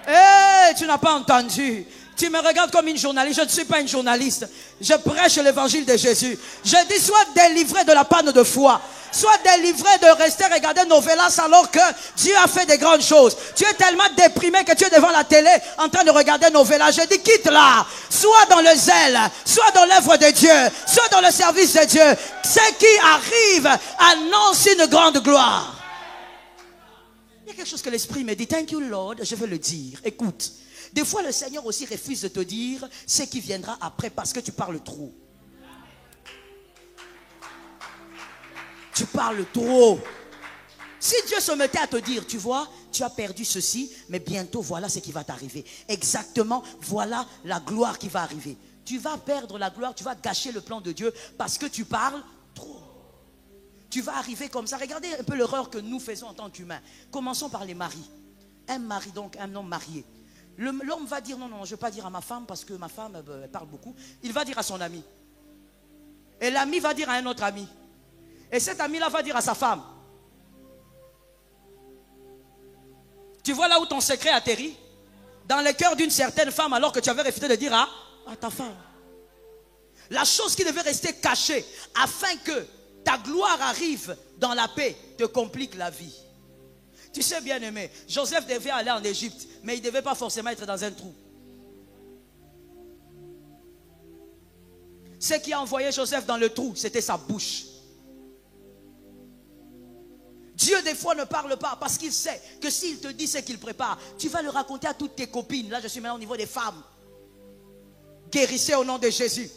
Hey, tu n'as pas entendu. Tu me regardes comme une journaliste. Je ne suis pas une journaliste. Je prêche l'évangile de Jésus. Je dis, sois délivré de la panne de foi. Sois délivré de rester regarder Novelas alors que Dieu a fait des grandes choses. Tu es tellement déprimé que tu es devant la télé en train de regarder Novelas. Je dis, quitte là. Sois dans le zèle. Sois dans l'œuvre de Dieu. Sois dans le service de Dieu. Ce qui arrive annonce une grande gloire. Il y a quelque chose que l'Esprit me dit. Thank you Lord. Je vais le dire. Écoute. Des fois le Seigneur aussi refuse de te dire ce qui viendra après parce que tu parles trop. Tu parles trop. Si Dieu se mettait à te dire, tu vois, tu as perdu ceci, mais bientôt voilà ce qui va t'arriver. Exactement, voilà la gloire qui va arriver. Tu vas perdre la gloire, tu vas gâcher le plan de Dieu parce que tu parles trop. Tu vas arriver comme ça. Regardez un peu l'erreur que nous faisons en tant qu'humains. Commençons par les maris. Un mari, donc un homme marié. L'homme va dire, non, je ne vais pas dire à ma femme parce que ma femme, elle parle beaucoup. Il va dire à son ami. Et l'ami va dire à un autre ami. Et cet ami-là va dire à sa femme. Tu vois là où ton secret atterrit? Dans le cœur d'une certaine femme alors que tu avais refusé de dire à ta femme. La chose qui devait rester cachée afin que ta gloire arrive dans la paix te complique la vie. Tu sais bien aimé, Joseph devait aller en Égypte, mais il ne devait pas forcément être dans un trou. Ce qui a envoyé Joseph dans le trou, c'était sa bouche. Dieu des fois ne parle pas parce qu'il sait que s'il te dit ce qu'il prépare, tu vas le raconter à toutes tes copines. Là je suis maintenant au niveau des femmes. Guérissez au nom de Jésus.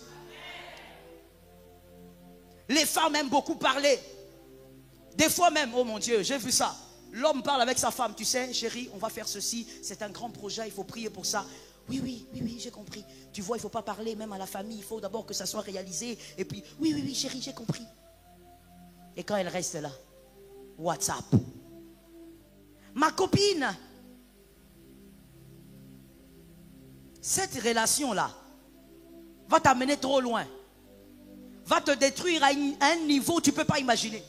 Les femmes aiment beaucoup parler. Des fois même, oh mon Dieu, j'ai vu ça. L'homme parle avec sa femme, tu sais, chérie, on va faire ceci, c'est un grand projet, il faut prier pour ça. Oui, j'ai compris. Tu vois, il ne faut pas parler même à la famille, il faut d'abord que ça soit réalisé. Et puis, oui, chérie, j'ai compris. Et quand elle reste là, WhatsApp. Ma copine, cette relation-là va t'amener trop loin. Va te détruire à un niveau que tu ne peux pas imaginer.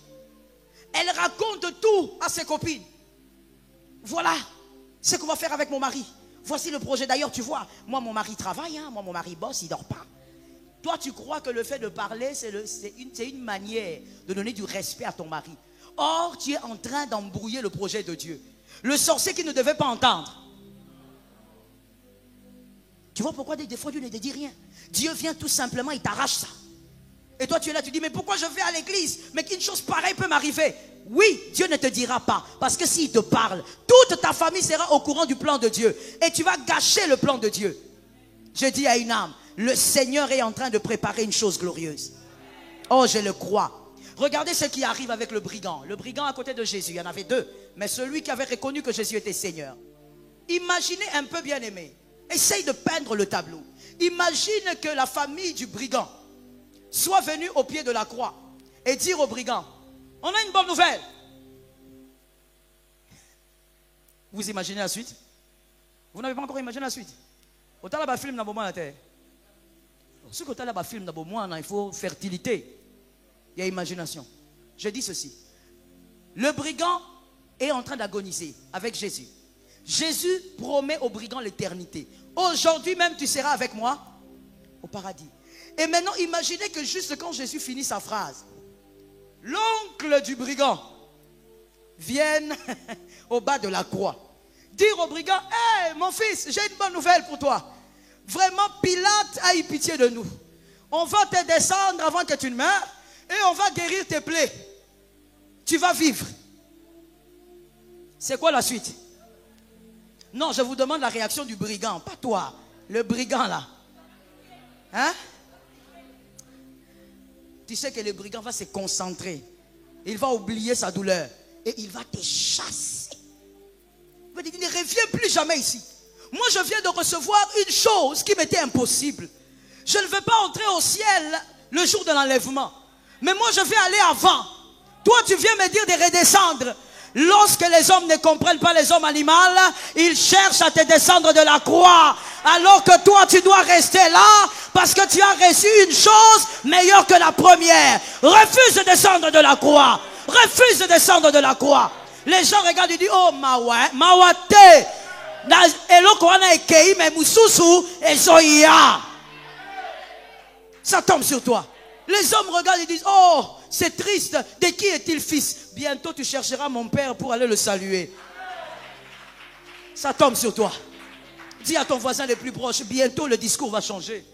Elle raconte tout à ses copines. Voilà ce qu'on va faire avec mon mari. Voici le projet. D'ailleurs, tu vois, moi, mon mari travaille. Moi, mon mari bosse, il ne dort pas. Toi, tu crois que le fait de parler, c'est une manière de donner du respect à ton mari. Or, tu es en train d'embrouiller le projet de Dieu. Le sorcier qui ne devait pas entendre. Tu vois pourquoi des fois Dieu ne te dit rien? Dieu vient tout simplement, il t'arrache ça. Et toi tu es là, tu dis, mais pourquoi je vais à l'église? Mais qu'une chose pareille peut m'arriver. Oui, Dieu ne te dira pas. Parce que s'il te parle, toute ta famille sera au courant du plan de Dieu. Et tu vas gâcher le plan de Dieu. Je dis à une âme, le Seigneur est en train de préparer une chose glorieuse. Oh, je le crois. Regardez ce qui arrive avec le brigand. Le brigand à côté de Jésus, il y en avait deux. Mais celui qui avait reconnu que Jésus était Seigneur. Imaginez un peu, bien aimé. Essaye de peindre le tableau. Imagine que la famille du brigand soit venu au pied de la croix et dire au brigand, on a une bonne nouvelle, Vous imaginez la suite? Vous n'avez pas encore imaginé la suite? Autant là-bas film dans la terre. Ce que là-bas film dans il faut fertilité. Il y a imagination. Je dis ceci. Le brigand est en train d'agoniser avec Jésus. Jésus promet au brigand l'éternité. Aujourd'hui même tu seras avec moi au paradis. Et maintenant imaginez que juste quand Jésus finit sa phrase, l'oncle du brigand vienne au bas de la croix. Dire au brigand, hé mon fils, j'ai une bonne nouvelle pour toi. Vraiment, Pilate a eu pitié de nous. On va te descendre avant que tu ne meurs et on va guérir tes plaies. Tu vas vivre. C'est quoi la suite? Non, je vous demande la réaction du brigand, pas toi. Le brigand là. Hein? Tu sais que le brigand va se concentrer. Il va oublier sa douleur. Et il va te chasser. Il va dire, il ne revient plus jamais ici. Moi, je viens de recevoir une chose qui m'était impossible. Je ne veux pas entrer au ciel le jour de l'enlèvement. Mais moi, je vais aller avant. Toi, tu viens me dire de redescendre. Lorsque les hommes ne comprennent pas les hommes animaux, ils cherchent à te descendre de la croix. Alors que toi, tu dois rester là parce que tu as reçu une chose meilleure que la première. Refuse de descendre de la croix. Refuse de descendre de la croix. Les gens regardent et disent, oh, mawate. Ça tombe sur toi. Les hommes regardent et disent, oh, c'est triste. De qui est-il fils? Bientôt tu chercheras mon père pour aller le saluer. Ça tombe sur toi. Dis à ton voisin le plus proche, bientôt le discours va changer.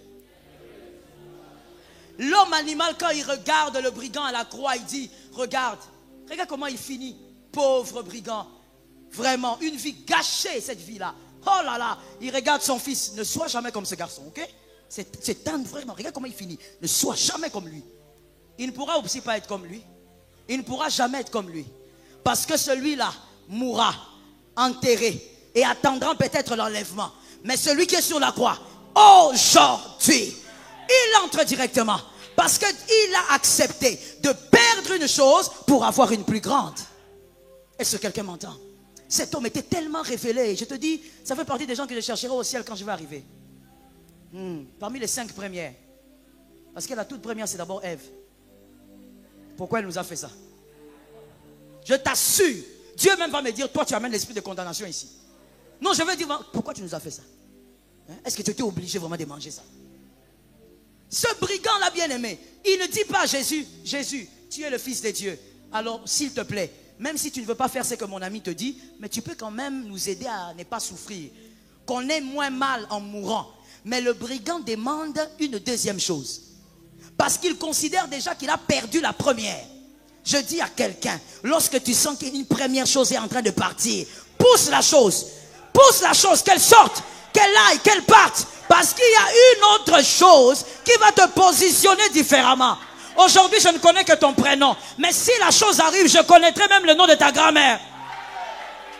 L'homme animal, quand il regarde le brigand à la croix, il dit, regarde comment il finit. Pauvre brigand. Vraiment, une vie gâchée, cette vie-là. Oh là là, il regarde son fils. Ne sois jamais comme ce garçon, ok? C'est tendre, vraiment. Regarde comment il finit. Ne sois jamais comme lui. Il ne pourra aussi pas être comme lui. Il ne pourra jamais être comme lui. Parce que celui-là mourra, enterré, et attendra peut-être l'enlèvement. Mais celui qui est sur la croix, aujourd'hui, il entre directement. Parce qu'il a accepté de perdre une chose pour avoir une plus grande. Est-ce que quelqu'un m'entend? Cet homme était tellement révélé. Je te dis, ça fait partie des gens que je chercherai au ciel quand je vais arriver. Parmi les 5 premières. Parce que la toute première, c'est d'abord Ève. Pourquoi elle nous a fait ça? Je t'assure, Dieu même va me dire, toi tu amènes l'esprit de condamnation ici. Non, je vais dire, pourquoi tu nous as fait ça? Est-ce que tu étais obligé vraiment de manger ça? Ce brigand l'a bien aimé. Il ne dit pas à Jésus, Jésus, tu es le Fils de Dieu. Alors, s'il te plaît, même si tu ne veux pas faire ce que mon ami te dit, mais tu peux quand même nous aider à ne pas souffrir. Qu'on ait moins mal en mourant. Mais le brigand demande une deuxième chose. Parce qu'il considère déjà qu'il a perdu la première. Je dis à quelqu'un, lorsque tu sens qu'une première chose est en train de partir, pousse la chose, qu'elle sorte, qu'elle aille, qu'elle parte. Parce qu'il y a une autre chose qui va te positionner différemment. Aujourd'hui, je ne connais que ton prénom. Mais si la chose arrive, je connaîtrai même le nom de ta grand-mère.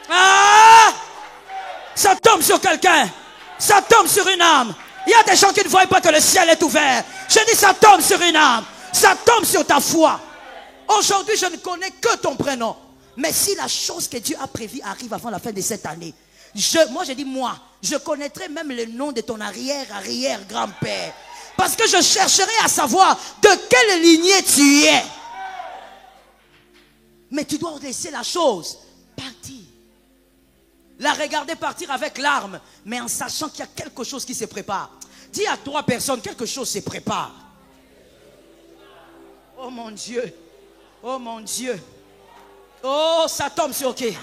Ah! Ça tombe sur quelqu'un. Ça tombe sur une âme. Il y a des gens qui ne voient pas que le ciel est ouvert. Je dis ça tombe sur une âme. Ça tombe sur ta foi. Aujourd'hui, je ne connais que ton prénom. Mais si la chose que Dieu a prévue arrive avant la fin de cette année, je connaîtrai même le nom de ton arrière-arrière-grand-père. Parce que je chercherai à savoir de quelle lignée tu es. Mais tu dois laisser la chose partir. La regarder partir avec larmes, mais en sachant qu'il y a quelque chose qui se prépare. Dis à 3 personnes, quelque chose se prépare. Oh mon Dieu. Oh mon Dieu. Oh, ça tombe sur qui?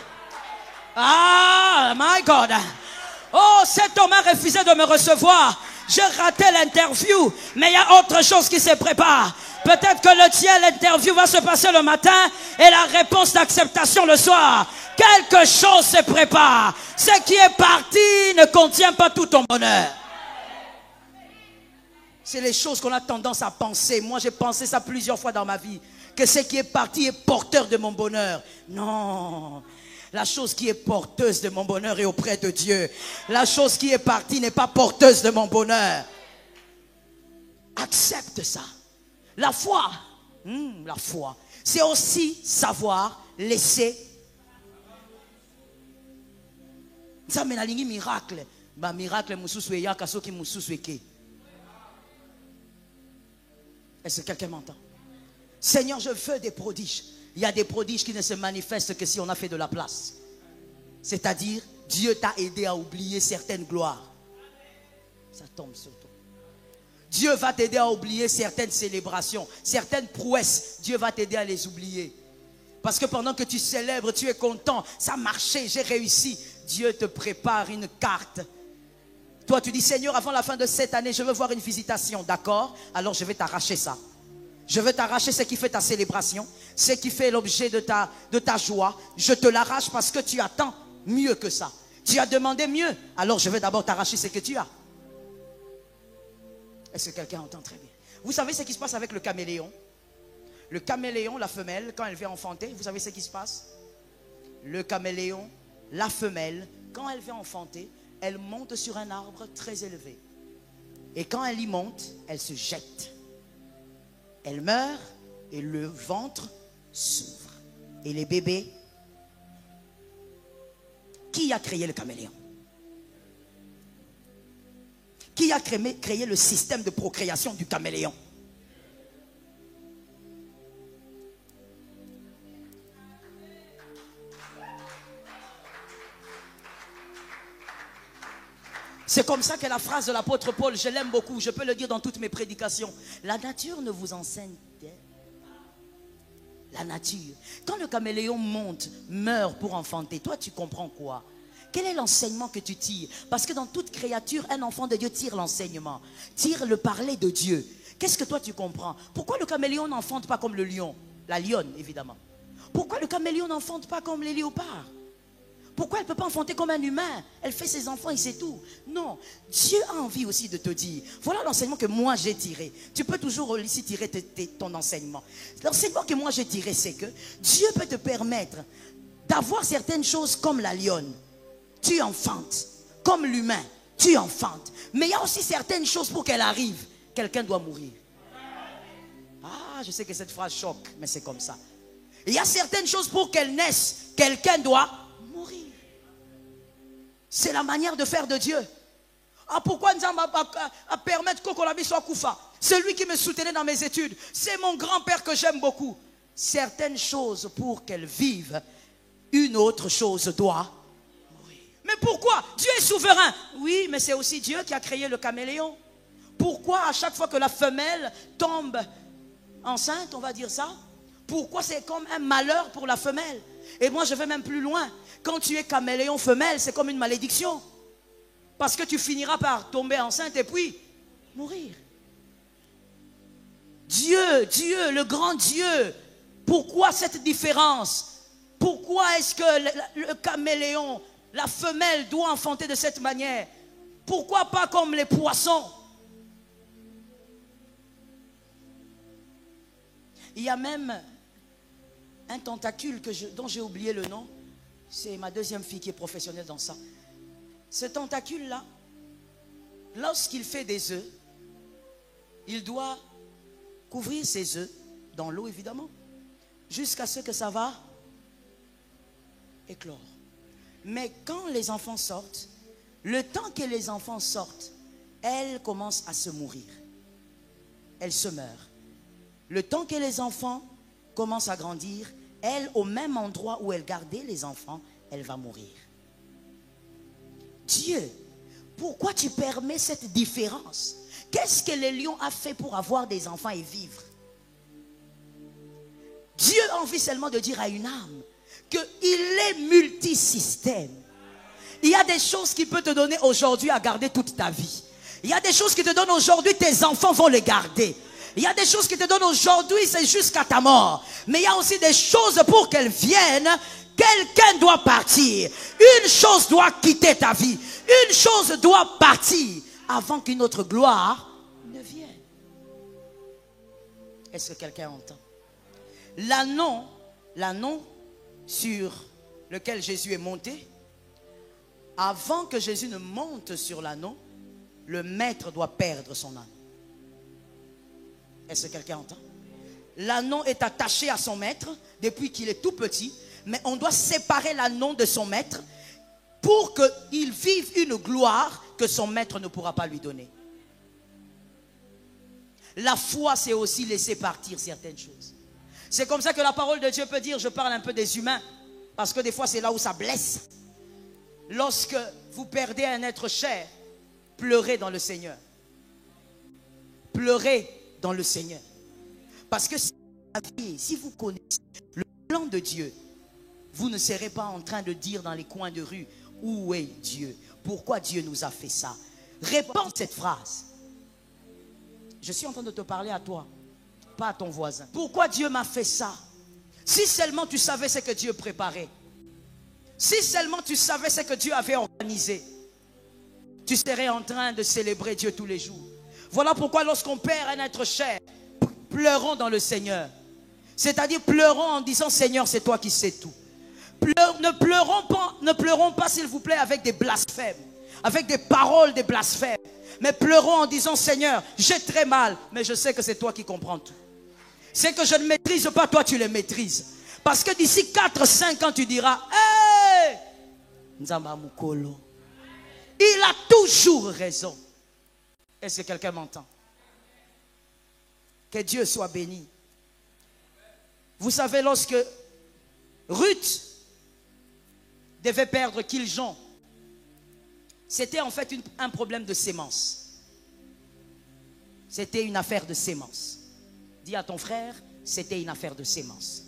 Ah, my God. Oh, cet homme a refusé de me recevoir. J'ai raté l'interview, mais il y a autre chose qui se prépare. Peut-être que le tien, l'interview va se passer le matin et la réponse d'acceptation le soir. Quelque chose se prépare. Ce qui est parti ne contient pas tout ton bonheur. C'est les choses qu'on a tendance à penser. Moi, j'ai pensé ça plusieurs fois dans ma vie. Que ce qui est parti est porteur de mon bonheur. Non. La chose qui est porteuse de mon bonheur est auprès de Dieu. La chose qui est partie n'est pas porteuse de mon bonheur. Accepte ça. La foi, c'est aussi savoir laisser. Ça me nalingi miracle. Bah miracle mususu ya kasoki mususu eke. Est-ce que quelqu'un m'entend? Seigneur, je veux des prodiges. Il y a des prodiges qui ne se manifestent que si on a fait de la place. C'est-à-dire, Dieu t'a aidé à oublier certaines gloires. Ça tombe sur toi. Dieu va t'aider à oublier certaines célébrations, certaines prouesses. Dieu va t'aider à les oublier. Parce que pendant que tu célèbres, tu es content. Ça a marché, j'ai réussi. Dieu te prépare une carte. Toi, tu dis, Seigneur, avant la fin de cette année, je veux voir une visitation. D'accord? Alors, je vais t'arracher ça. Je veux t'arracher ce qui fait ta célébration, ce qui fait l'objet de ta joie. Je te l'arrache parce que tu attends mieux que ça. Tu as demandé mieux. Alors, je vais d'abord t'arracher ce que tu as. Est-ce que quelqu'un entend très bien? Vous savez ce qui se passe avec le caméléon? Le caméléon, la femelle, quand elle vient enfanter, vous savez ce qui se passe? Le caméléon, la femelle, quand elle vient enfanter, elle monte sur un arbre très élevé. Et quand elle y monte, elle se jette. Elle meurt et le ventre s'ouvre. Et les bébés, qui a créé le caméléon? Qui a créé le système de procréation du caméléon? C'est comme ça que la phrase de l'apôtre Paul, je l'aime beaucoup, je peux le dire dans toutes mes prédications. La nature ne vous enseigne pas. La nature. Quand le caméléon monte, meurt pour enfanter, toi tu comprends quoi? Quel est l'enseignement que tu tires? Parce que dans toute créature, un enfant de Dieu tire l'enseignement, tire le parler de Dieu. Qu'est-ce que toi tu comprends? Pourquoi le caméléon n'enfante pas comme le lion? La lionne, évidemment. Pourquoi le caméléon n'enfante pas comme les léopards? Pourquoi elle ne peut pas enfanter comme un humain? Elle fait ses enfants et c'est tout. Non, Dieu a envie aussi de te dire. Voilà l'enseignement que moi j'ai tiré. Tu peux toujours ici tirer ton enseignement. L'enseignement que moi j'ai tiré, c'est que Dieu peut te permettre d'avoir certaines choses comme la lionne. Tu enfantes. Comme l'humain, tu enfantes. Mais il y a aussi certaines choses pour qu'elle arrive. Quelqu'un doit mourir. Ah, je sais que cette phrase choque, mais c'est comme ça. Il y a certaines choses pour qu'elles naissent. Quelqu'un doit mourir. C'est la manière de faire de Dieu. Ah, pourquoi nous allons permettre que Kokolabi soit Koufa? Celui qui me soutenait dans mes études. C'est mon grand-père que j'aime beaucoup. Certaines choses pour qu'elles vivent, une autre chose doit mourir. Mais pourquoi? Dieu est souverain. Oui, mais c'est aussi Dieu qui a créé le caméléon. Pourquoi à chaque fois que la femelle tombe enceinte, on va dire ça? Pourquoi c'est comme un malheur pour la femelle? Et moi je vais même plus loin. Quand tu es caméléon femelle, c'est comme une malédiction. Parce que tu finiras par tomber enceinte et puis mourir. Dieu, Dieu, le grand Dieu. Pourquoi cette différence? Pourquoi est-ce que le caméléon, la femelle doit enfanter de cette manière? Pourquoi pas comme les poissons? Il y a même un tentacule dont j'ai oublié le nom. C'est ma deuxième fille qui est professionnelle dans ça. Ce tentacule-là, lorsqu'il fait des œufs, il doit couvrir ses œufs dans l'eau, évidemment, jusqu'à ce que ça va éclore. Mais quand les enfants sortent, le temps que les enfants sortent, elles commencent à se mourir. Elles se meurent. Le temps que les enfants commencent à grandir, elle, au même endroit où elle gardait les enfants, elle va mourir. Dieu, pourquoi tu permets cette différence? Qu'est-ce que le lion a fait pour avoir des enfants et vivre? Dieu a envie seulement de dire à une âme qu'il est multisystème. Il y a des choses qu'il peut te donner aujourd'hui à garder toute ta vie. Il y a des choses qu'il te donne aujourd'hui, tes enfants vont les garder. Il y a des choses qui te donnent aujourd'hui, c'est jusqu'à ta mort. Mais il y a aussi des choses pour qu'elles viennent. Quelqu'un doit partir. Une chose doit quitter ta vie. Une chose doit partir avant qu'une autre gloire ne vienne. Est-ce que quelqu'un entend? L'ânon sur lequel Jésus est monté, avant que Jésus ne monte sur l'ânon, le maître doit perdre son âne. Est-ce que quelqu'un entend? L'ânon est attaché à son maître depuis qu'il est tout petit, mais on doit séparer l'ânon de son maître. pour qu'il vive une gloire que son maître ne pourra pas lui donner. La foi, c'est aussi laisser partir certaines choses. C'est comme ça que la parole de Dieu peut dire, je parle un peu des humains, parce que des fois c'est là où ça blesse. Lorsque vous perdez un être cher, pleurez dans le Seigneur. Pleurez dans le Seigneur. Parce que si vous connaissez le plan de Dieu, vous ne serez pas en train de dire dans les coins de rue, où est Dieu? Pourquoi Dieu nous a fait ça? Réponds cette phrase. Je suis en train de te parler à toi, pas à ton voisin. Pourquoi Dieu m'a fait ça? Si seulement tu savais ce que Dieu préparait. Si seulement tu savais ce que Dieu avait organisé, tu serais en train de célébrer Dieu tous les jours. Voilà pourquoi lorsqu'on perd un être cher, pleurons dans le Seigneur. C'est-à-dire pleurons en disant, Seigneur, c'est toi qui sais tout. Ne pleurons pas, s'il vous plaît, avec des blasphèmes, avec des paroles de blasphèmes. Mais pleurons en disant, Seigneur, j'ai très mal, mais je sais que c'est toi qui comprends tout. C'est que je ne maîtrise pas, toi tu le maîtrises. Parce que d'ici 4-5 ans, tu diras, hey, Nzamba Mukolo, il a toujours raison. Est-ce que quelqu'un m'entend? Que Dieu soit béni. Vous savez, lorsque Ruth devait perdre Kiljon, c'était en fait un problème de sémence. C'était une affaire de sémence. Dis à ton frère, c'était une affaire de sémence.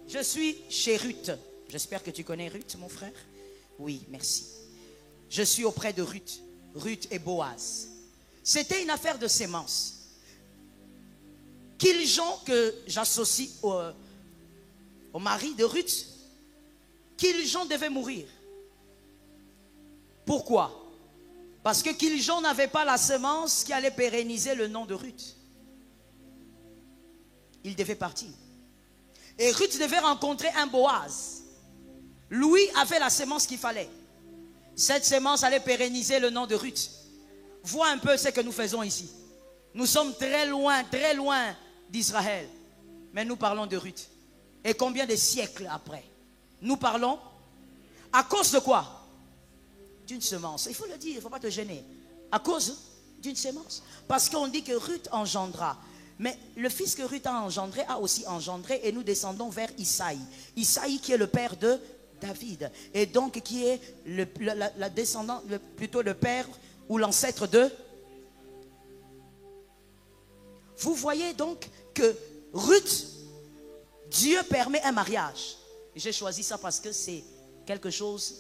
Je suis chez Ruth. J'espère que tu connais Ruth, mon frère. Oui, merci. Je suis auprès de Ruth. Ruth et Boaz. C'était une affaire de sémence. Kiljon, que j'associe au mari de Ruth, Kiljon devait mourir. Pourquoi? Parce que Kiljon n'avait pas la semence qui allait pérenniser le nom de Ruth. Il devait partir. Et Ruth devait rencontrer un Boaz. Lui avait la semence qu'il fallait. Cette semence allait pérenniser le nom de Ruth. Vois un peu ce que nous faisons ici. Nous sommes très loin d'Israël. Mais nous parlons de Ruth. Et combien de siècles après? Nous parlons à cause de quoi? D'une semence. Il faut le dire, il ne faut pas te gêner. À cause d'une semence. Parce qu'on dit que Ruth engendra. Mais le fils que Ruth a engendré a aussi engendré. Et nous descendons vers Isaïe. Isaïe qui est le père de David. Et donc qui est la descendant, plutôt le père ou l'ancêtre de... Vous voyez donc que Ruth, Dieu permet un mariage. J'ai choisi ça parce que c'est quelque chose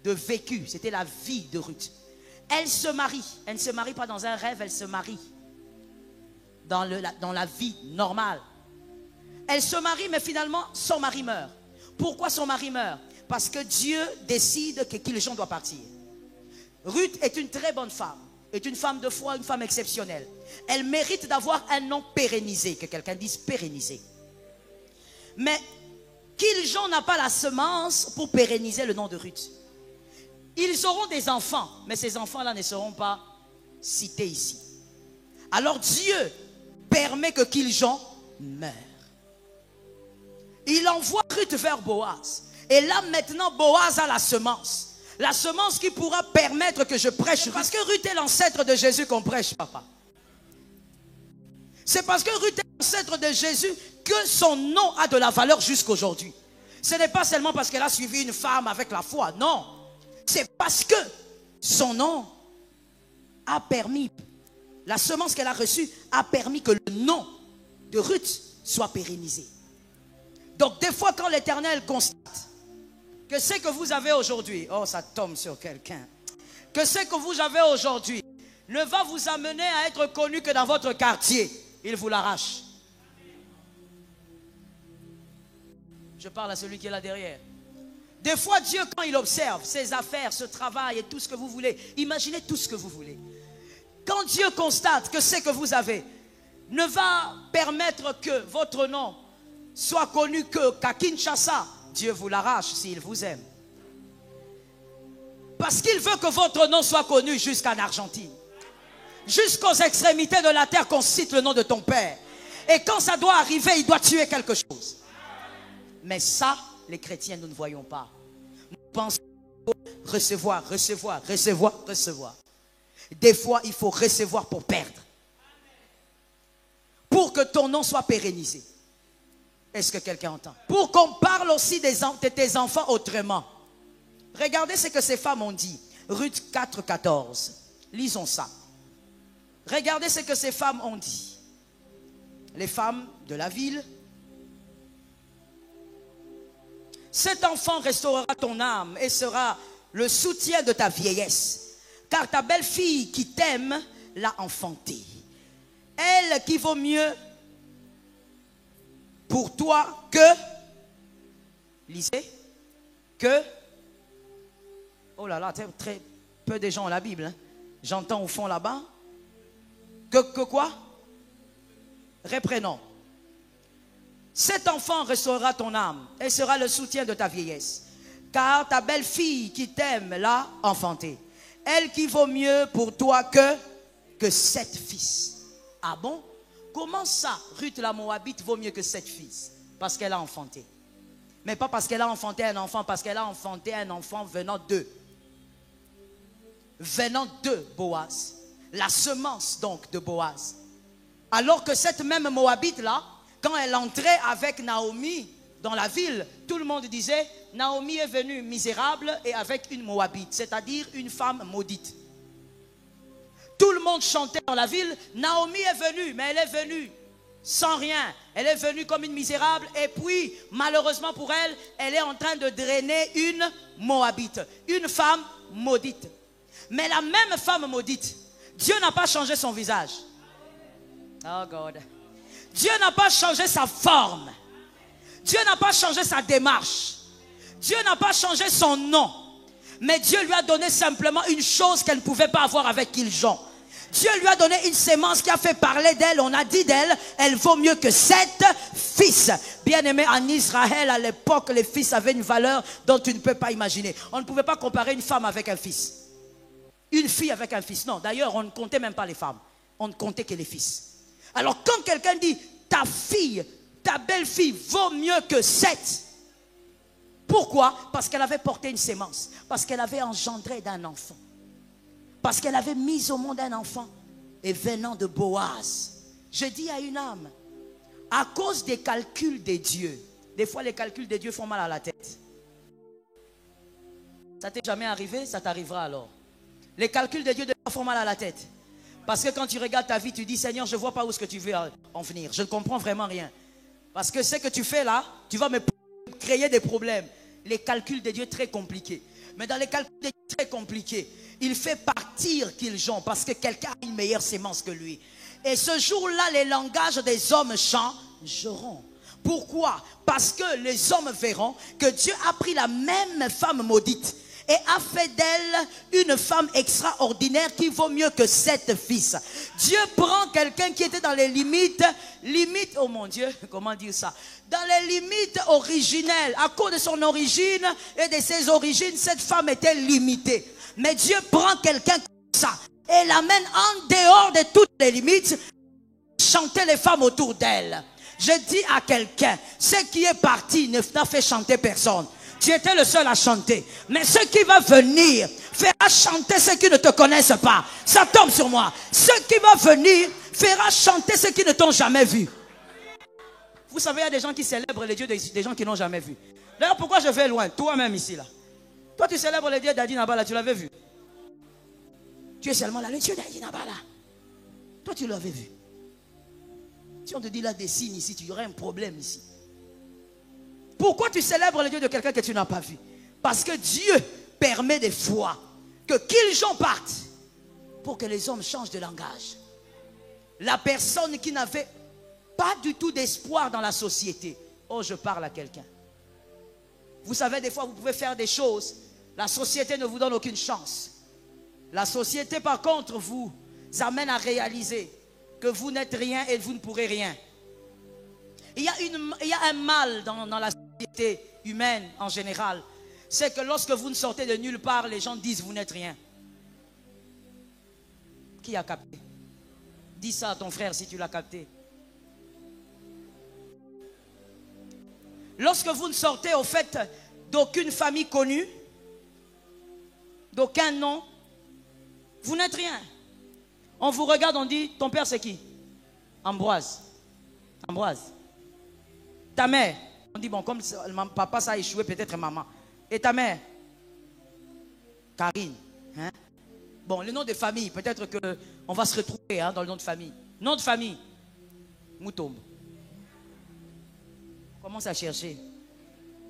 de vécu. C'était la vie de Ruth. Elle se marie. Elle ne se marie pas dans un rêve, elle se marie dans la vie normale. Elle se marie, mais finalement, son mari meurt. Pourquoi son mari meurt? Parce que Dieu décide que Kiljon doit partir. Ruth est une très bonne femme. Est une femme de foi, une femme exceptionnelle. Elle mérite d'avoir un nom pérennisé. Que quelqu'un dise pérennisé. Mais Kiljon n'a pas la semence pour pérenniser le nom de Ruth. Ils auront des enfants, mais ces enfants-là ne seront pas cités ici. Alors Dieu permet que Kiljon meure. Il envoie Ruth vers Boaz. Et là maintenant, Boaz a la semence. La semence qui pourra permettre que je prêche. Parce que Ruth est l'ancêtre de Jésus qu'on prêche, papa. C'est parce que Ruth est l'ancêtre de Jésus que son nom a de la valeur jusqu'aujourd'hui. Ce n'est pas seulement parce qu'elle a suivi une femme avec la foi, non. C'est parce que son nom a permis, la semence qu'elle a reçue a permis que le nom de Ruth soit pérennisé. Donc des fois quand l'Éternel constate que ce que vous avez aujourd'hui, oh ça tombe sur quelqu'un, que ce que vous avez aujourd'hui ne va vous amener à être connu que dans votre quartier, il vous l'arrache. Je parle à celui qui est là derrière. Des fois Dieu, quand il observe ses affaires, ce travail et tout ce que vous voulez, imaginez tout ce que vous voulez. Quand Dieu constate que ce que vous avez ne va permettre que votre nom soit connu qu'à Kinshasa, Dieu vous l'arrache s'il vous aime. Parce qu'il veut que votre nom soit connu jusqu'en Argentine. Jusqu'aux extrémités de la terre qu'on cite le nom de ton Père. Et quand ça doit arriver, il doit tuer quelque chose. Mais ça, les chrétiens, nous ne voyons pas. Nous pensons qu'il faut recevoir, recevoir, recevoir, recevoir. Des fois, il faut recevoir pour perdre. Pour que ton nom soit pérennisé. Est-ce que quelqu'un entend? Pour qu'on parle aussi de tes enfants autrement. Regardez ce que ces femmes ont dit. Ruth 4, 14. Lisons ça. Regardez ce que ces femmes ont dit. Les femmes de la ville. Cet enfant restaurera ton âme et sera le soutien de ta vieillesse. Car ta belle-fille qui t'aime l'a enfanté. Elle qui vaut mieux pour toi que, lisez, que, oh là là, très peu de gens ont la Bible, hein. J'entends au fond là-bas, que quoi? Reprenons. Cet enfant restaurera ton âme et sera le soutien de ta vieillesse. Car ta belle-fille qui t'aime l'a enfanté. Elle qui vaut mieux pour toi que 7 fils. Ah bon? Comment ça, Ruth la Moabite vaut mieux que 7 fils? Parce qu'elle a enfanté. Mais pas parce qu'elle a enfanté un enfant, parce qu'elle a enfanté un enfant venant d'eux. Venant de Boaz. La semence donc de Boaz. Alors que cette même Moabite là, quand elle entrait avec Naomi dans la ville, tout le monde disait, Naomi est venue misérable et avec une Moabite, c'est-à-dire une femme maudite. Tout le monde chantait dans la ville, Naomi est venue, mais elle est venue sans rien. Elle est venue comme une misérable et puis, malheureusement pour elle, elle est en train de drainer une Moabite, une femme maudite. Mais la même femme maudite, Dieu n'a pas changé son visage. Oh God. Dieu n'a pas changé sa forme. Dieu n'a pas changé sa démarche. Dieu n'a pas changé son nom. Mais Dieu lui a donné simplement une chose qu'elle ne pouvait pas avoir avec Kiljon. Dieu lui a donné une sémence qui a fait parler d'elle. On a dit d'elle, elle vaut mieux que 7 fils. Bien aimé, en Israël, à l'époque, les fils avaient une valeur dont tu ne peux pas imaginer. On ne pouvait pas comparer une femme avec un fils. Une fille avec un fils. Non, d'ailleurs, on ne comptait même pas les femmes. On ne comptait que les fils. Alors quand quelqu'un dit, ta fille, ta belle-fille vaut mieux que 7. Pourquoi? Parce qu'elle avait porté une sémence. Parce qu'elle avait engendré d'un enfant. Parce qu'elle avait mis au monde un enfant. Et venant de Boaz. Je dis à une âme, à cause des calculs des dieux, des fois les calculs des dieux font mal à la tête. Ça t'est jamais arrivé? Ça t'arrivera alors. Les calculs des dieux des fois font mal à la tête. Parce que quand tu regardes ta vie, tu dis, Seigneur, je ne vois pas où est-ce que tu veux en venir. Je ne comprends vraiment rien. Parce que ce que tu fais là, tu vas me créer des problèmes. Les calculs de Dieu très compliqués. Mais dans les calculs de Dieu très compliqués, il fait partir Kiljon parce que quelqu'un a une meilleure sémence que lui. Et ce jour-là, les langages des hommes changeront. Pourquoi? Parce que les hommes verront que Dieu a pris la même femme maudite et a fait d'elle une femme extraordinaire qui vaut mieux que 7 fils. Dieu prend quelqu'un qui était dans les limites, oh mon Dieu, comment dire ça? Dans les limites originelles. À cause de son origine et de ses origines, cette femme était limitée. Mais Dieu prend quelqu'un comme ça et l'amène en dehors de toutes les limites, chanter les femmes autour d'elle. Je dis à quelqu'un, ce qui est parti n'a fait chanter personne. Tu étais le seul à chanter. Mais ce qui va venir fera chanter ceux qui ne te connaissent pas. Ça tombe sur moi. Ce qui va venir fera chanter ceux qui ne t'ont jamais vu. Vous savez, il y a des gens qui célèbrent les dieux des gens qui n'ont jamais vu. D'ailleurs, pourquoi je vais loin? Toi-même ici, là. Toi, tu célèbres les dieux d'Adi Nabala, tu l'avais vu. Tu es seulement là, le dieu d'Adi Nabala. Toi, tu l'avais vu. Si on te dit là des signes ici, tu aurais un problème ici. Pourquoi tu célèbres le Dieu de quelqu'un que tu n'as pas vu? Parce que Dieu permet des fois que Kiljon parte pour que les hommes changent de langage. La personne qui n'avait pas du tout d'espoir dans la société. Oh, je parle à quelqu'un. Vous savez, des fois, vous pouvez faire des choses. La société ne vous donne aucune chance. La société, par contre, vous amène à réaliser que vous n'êtes rien et vous ne pourrez rien. Il y a un mal dans la société humaine en général. C'est que lorsque vous ne sortez de nulle part, les gens disent vous n'êtes rien. Qui a capté? Dis ça à ton frère si tu l'as capté. Lorsque vous ne sortez au fait d'aucune famille connue, d'aucun nom, vous n'êtes rien. On vous regarde, on dit, ton père c'est qui? Ambroise. Ambroise. Ta mère, on dit, bon, comme papa ça a échoué, peut-être maman. Et ta mère? Karine. Hein? Bon, le nom de famille, peut-être qu'on va se retrouver hein, dans le nom de famille. Nom de famille, Mutombo. Commence à chercher.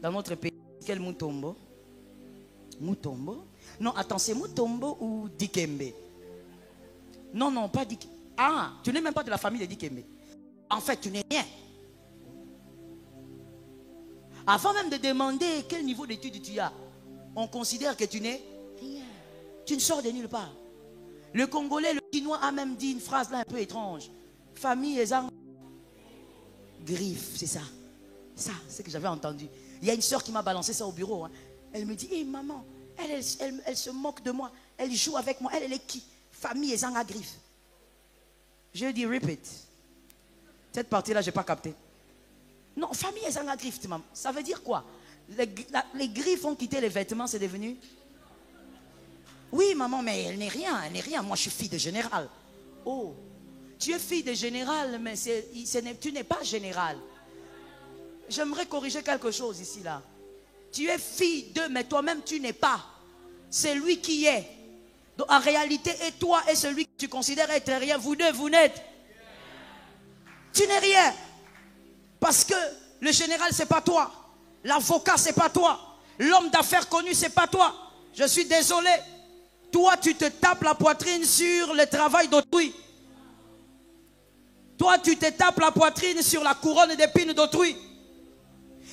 Dans notre pays, quel Mutombo? Mutombo? Non, attends, c'est Mutombo ou Dikembe? Non, non, pas Dikembe. Ah, tu n'es même pas de la famille de Dikembe. En fait, tu n'es rien. Avant même de demander quel niveau d'études tu as, on considère que tu n'es rien. Tu ne sors de nulle part. Le Congolais, le Chinois a même dit une phrase là un peu étrange. Famille et en griffe, c'est ça. Ça, c'est ce que j'avais entendu. Il y a une soeur qui m'a balancé ça au bureau. Hein. Elle me dit, hé maman, elle se moque de moi. Elle joue avec moi. Elle est qui? Famille et en griffe. Je lui ai dit, repeat. Cette partie-là, je n'ai pas capté. Non, famille et en griffe, maman. Ça veut dire quoi? Les griffes ont quitté les vêtements, c'est devenu... Oui, maman, mais elle n'est rien, elle n'est rien. Moi, je suis fille de général. Oh, tu es fille de général, mais tu n'es pas général. J'aimerais corriger quelque chose ici, là. Tu es fille de, mais toi-même, tu n'es pas. C'est lui qui est. Donc, en réalité, et toi et celui que tu considères être rien, vous deux, vous n'êtes. Tu n'es rien. Parce que le général, c'est pas toi. L'avocat, c'est pas toi. L'homme d'affaires connu, c'est pas toi. Je suis désolé. Toi, tu te tapes la poitrine sur le travail d'autrui. Toi, tu te tapes la poitrine sur la couronne d'épines d'autrui.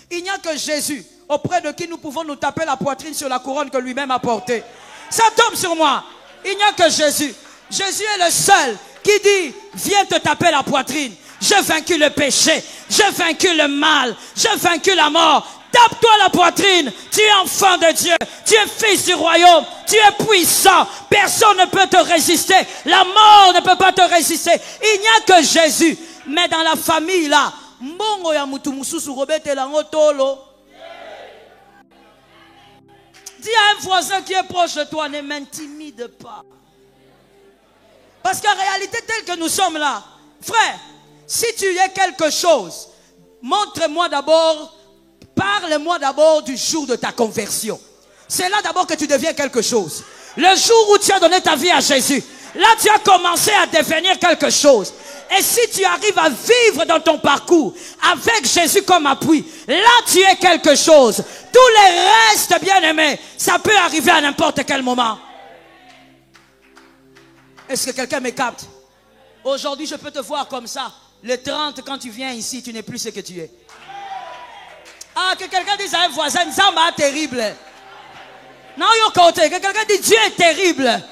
Il n'y a que Jésus, auprès de qui nous pouvons nous taper la poitrine sur la couronne que lui-même a portée. Ça tombe sur moi. Il n'y a que Jésus. Jésus est le seul qui dit, viens te taper la poitrine. J'ai vaincu le péché. J'ai vaincu le mal. J'ai vaincu la mort. Tape-toi la poitrine. Tu es enfant de Dieu. Tu es fils du royaume. Tu es puissant. Personne ne peut te résister. La mort ne peut pas te résister. Il n'y a que Jésus. Mais dans la famille là, mbongo ya mutu mususu robete lango tolo. Dis à un voisin qui est proche de toi, ne m'intimide pas. Parce qu'en réalité, tel que nous sommes là, frère, si tu es quelque chose, montre-moi d'abord, parle-moi d'abord du jour de ta conversion. C'est là d'abord que tu deviens quelque chose. Le jour où tu as donné ta vie à Jésus, là tu as commencé à devenir quelque chose. Et si tu arrives à vivre dans ton parcours avec Jésus comme appui, là tu es quelque chose. Tous les restes, bien-aimés, ça peut arriver à n'importe quel moment. Est-ce que quelqu'un me capte? Aujourd'hui, je peux te voir comme ça. Le 30, quand tu viens ici, tu n'es plus ce que tu es. Ah, que quelqu'un dise à un voisin, Zamba terrible. Non, que quelqu'un dise, Dieu est terrible.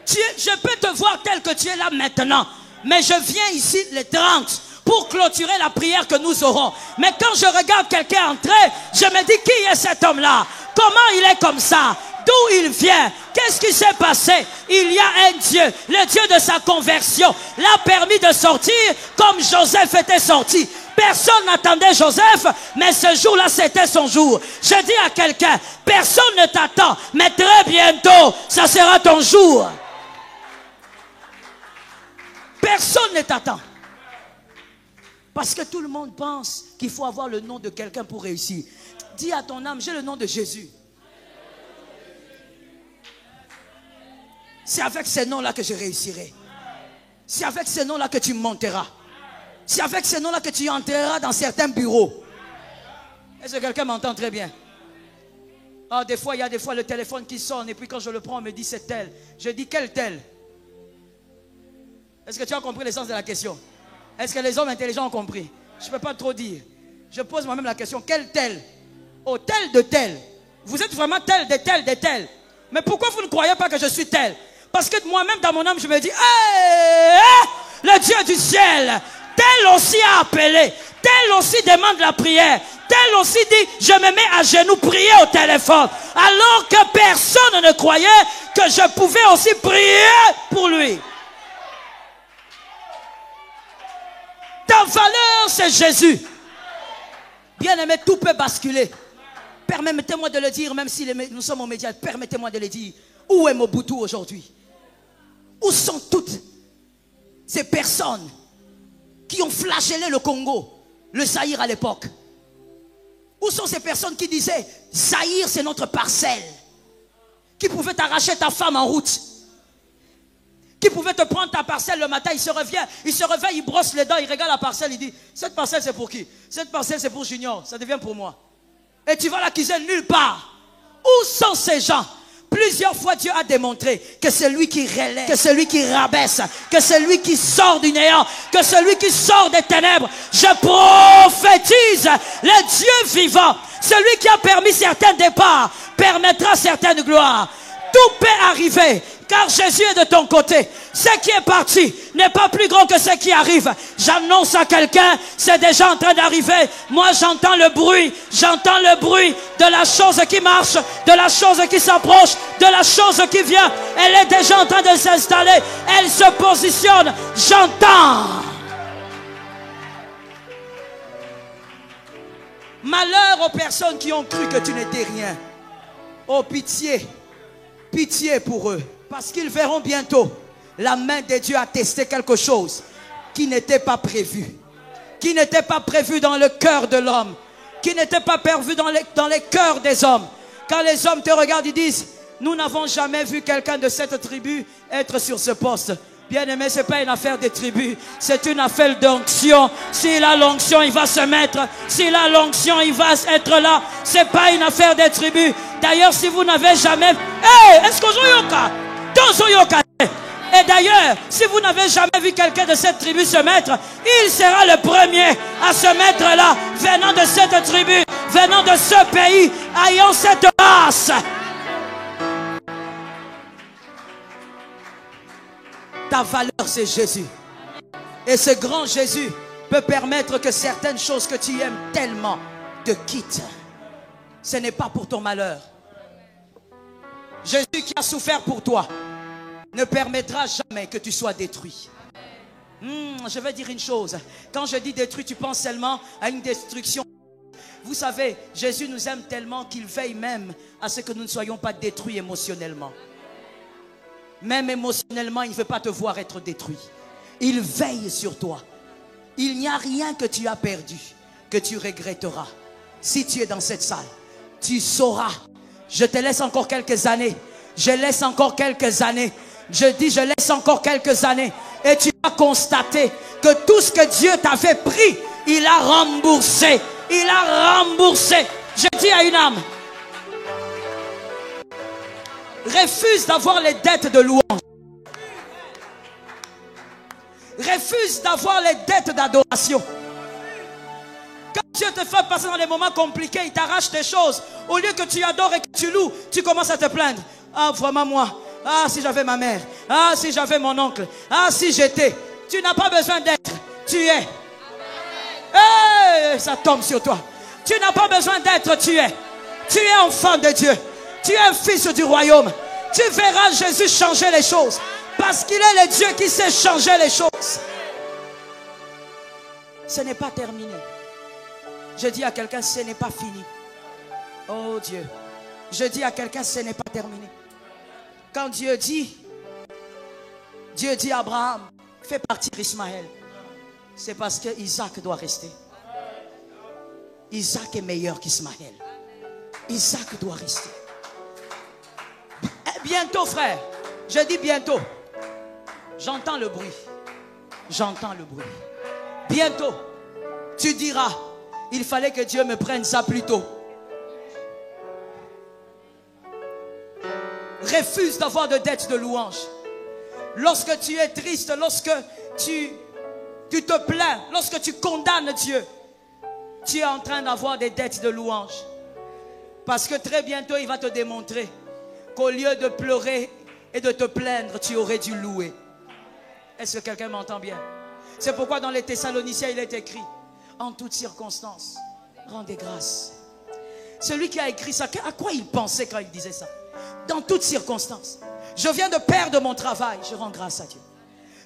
Je peux te voir tel que tu es là maintenant. Mais je viens ici le 30 pour clôturer la prière que nous aurons. Mais quand je regarde quelqu'un entrer, je me dis, qui est cet homme-là? Comment il est comme ça? D'où il vient? Qu'est-ce qui s'est passé? Il y a un Dieu, le Dieu de sa conversion, l'a permis de sortir comme Joseph était sorti. Personne n'attendait Joseph, mais ce jour-là, c'était son jour. Je dis à quelqu'un, personne ne t'attend, mais très bientôt, ça sera ton jour. Personne ne t'attend. Parce que tout le monde pense qu'il faut avoir le nom de quelqu'un pour réussir. Dis à ton âme, j'ai le nom de Jésus. C'est avec ces noms-là que je réussirai. C'est avec ces noms-là que tu monteras. C'est avec ces noms-là que tu entreras dans certains bureaux. Est-ce que quelqu'un m'entend très bien? Ah, des fois, il y a des fois le téléphone qui sonne et puis quand je le prends, on me dit c'est tel. Je dis quel tel? Est-ce que tu as compris l'essence de la question? Est-ce que les hommes intelligents ont compris? Je ne peux pas trop dire. Je pose moi-même la question, quel tel? Oh, tel de tel. Vous êtes vraiment tel de tel de tel. Mais pourquoi vous ne croyez pas que je suis tel? Parce que moi-même dans mon âme je me dis, le Dieu du ciel, tel aussi a appelé, tel aussi demande la prière, tel aussi dit, je me mets à genoux prier au téléphone. Alors que personne ne croyait que je pouvais aussi prier pour lui. Ta valeur, c'est Jésus. Bien aimé, tout peut basculer. Permettez-moi de le dire, même si nous sommes aux médias, permettez-moi de le dire. Où est Mobutu aujourd'hui? Où sont toutes ces personnes qui ont flagellé le Congo, le Zaïre à l'époque? Où sont ces personnes qui disaient, Zaïre c'est notre parcelle? Qui pouvaient t'arracher ta femme en route? Qui pouvait te prendre ta parcelle le matin, il se réveille, il brosse les dents, il regarde la parcelle, il dit, cette parcelle c'est pour qui? Cette parcelle c'est pour Junior, ça devient pour moi. Et tu vas l'accuser nulle part. Où sont ces gens? Plusieurs fois Dieu a démontré que celui qui relève, que celui qui rabaisse, que celui qui sort du néant, que celui qui sort des ténèbres, je prophétise le Dieu vivant, celui qui a permis certains départs, permettra certaines gloires. Tout peut arriver, car Jésus est de ton côté. Ce qui est parti n'est pas plus grand que ce qui arrive. J'annonce à quelqu'un, c'est déjà en train d'arriver. Moi j'entends le bruit de la chose qui marche, de la chose qui s'approche, de la chose qui vient. Elle est déjà en train de s'installer, elle se positionne, j'entends. Malheur aux personnes qui ont cru que tu n'étais rien. Oh pitié, pitié pour eux. Parce qu'ils verront bientôt la main de Dieu attester quelque chose qui n'était pas prévu. Qui n'était pas prévu dans le cœur de l'homme. Qui n'était pas prévu dans les cœurs des hommes. Quand les hommes te regardent, ils disent, nous n'avons jamais vu quelqu'un de cette tribu être sur ce poste. Bien aimé, ce n'est pas une affaire de tribu, c'est une affaire d'onction. S'il a l'onction, il va se mettre. S'il a l'onction, il va être là. Ce n'est pas une affaire de tribu. D'ailleurs, si vous n'avez jamais... Hey, est-ce que et d'ailleurs, si vous n'avez jamais vu quelqu'un de cette tribu se mettre, il sera le premier à se mettre là, venant de cette tribu, venant de ce pays, ayant cette race. Ta valeur, c'est Jésus. Et ce grand Jésus peut permettre que certaines choses que tu aimes tellement te quittent. Ce n'est pas pour ton malheur. Jésus qui a souffert pour toi ne permettra jamais que tu sois détruit. Je vais dire une chose. Quand je dis détruit, tu penses seulement à une destruction. Vous savez, Jésus nous aime tellement qu'il veille même à ce que nous ne soyons pas détruits émotionnellement. Même émotionnellement, il ne veut pas te voir être détruit. Il veille sur toi. Il n'y a rien que tu as perdu, que tu regretteras. Si tu es dans cette salle, tu sauras. Je te laisse encore quelques années. Je laisse encore quelques années. Je dis, je laisse encore quelques années. Et tu vas constater que tout ce que Dieu t'avait pris, il a remboursé. Il a remboursé. Je dis à une âme, refuse d'avoir les dettes de louange. Refuse d'avoir les dettes d'adoration. Quand Dieu te fait passer dans des moments compliqués, il t'arrache des choses. Au lieu que tu adores et que tu loues, tu commences à te plaindre. Ah, vraiment moi. Ah, si j'avais ma mère. Ah, si j'avais mon oncle. Ah, si j'étais. Tu n'as pas besoin d'être. Tu es. Hey, ça tombe sur toi. Tu n'as pas besoin d'être, tu es. Tu es enfant de Dieu. Tu es un fils du royaume. Tu verras Jésus changer les choses. Parce qu'il est le Dieu qui sait changer les choses. Ce n'est pas terminé. Je dis à quelqu'un, ce n'est pas fini. Oh Dieu. Je dis à quelqu'un, ce n'est pas terminé. Quand Dieu dit à Abraham, fais partir Ismaël. C'est parce que Isaac doit rester. Isaac est meilleur qu'Ismaël. Isaac doit rester. Bientôt, frère. Je dis bientôt. J'entends le bruit. J'entends le bruit. Bientôt, tu diras, il fallait que Dieu me prenne ça plus tôt. Refuse d'avoir de dettes de louange. Lorsque tu es triste, lorsque tu te plains, lorsque tu condamnes Dieu, tu es en train d'avoir des dettes de louange. Parce que très bientôt, il va te démontrer qu'au lieu de pleurer et de te plaindre, tu aurais dû louer. Est-ce que quelqu'un m'entend bien? C'est pourquoi dans les Thessaloniciens, il est écrit, en toutes circonstances, rendez grâce. Celui qui a écrit ça, à quoi il pensait quand il disait ça? Dans toutes circonstances. Je viens de perdre mon travail, je rends grâce à Dieu.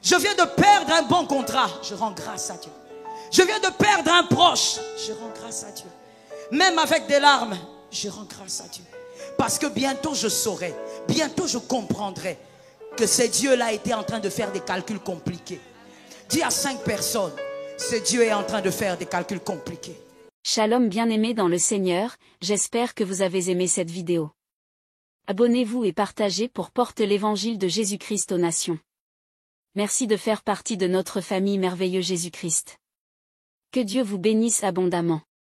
Je viens de perdre un bon contrat, je rends grâce à Dieu. Je viens de perdre un proche, je rends grâce à Dieu. Même avec des larmes, je rends grâce à Dieu. Parce que bientôt je saurai, bientôt je comprendrai que ce Dieu-là était en train de faire des calculs compliqués. Dis à 5 personnes, ce Dieu est en train de faire des calculs compliqués. Shalom bien-aimés dans le Seigneur, j'espère que vous avez aimé cette vidéo. Abonnez-vous et partagez pour porter l'évangile de Jésus-Christ aux nations. Merci de faire partie de notre famille merveilleuse Jésus-Christ. Que Dieu vous bénisse abondamment.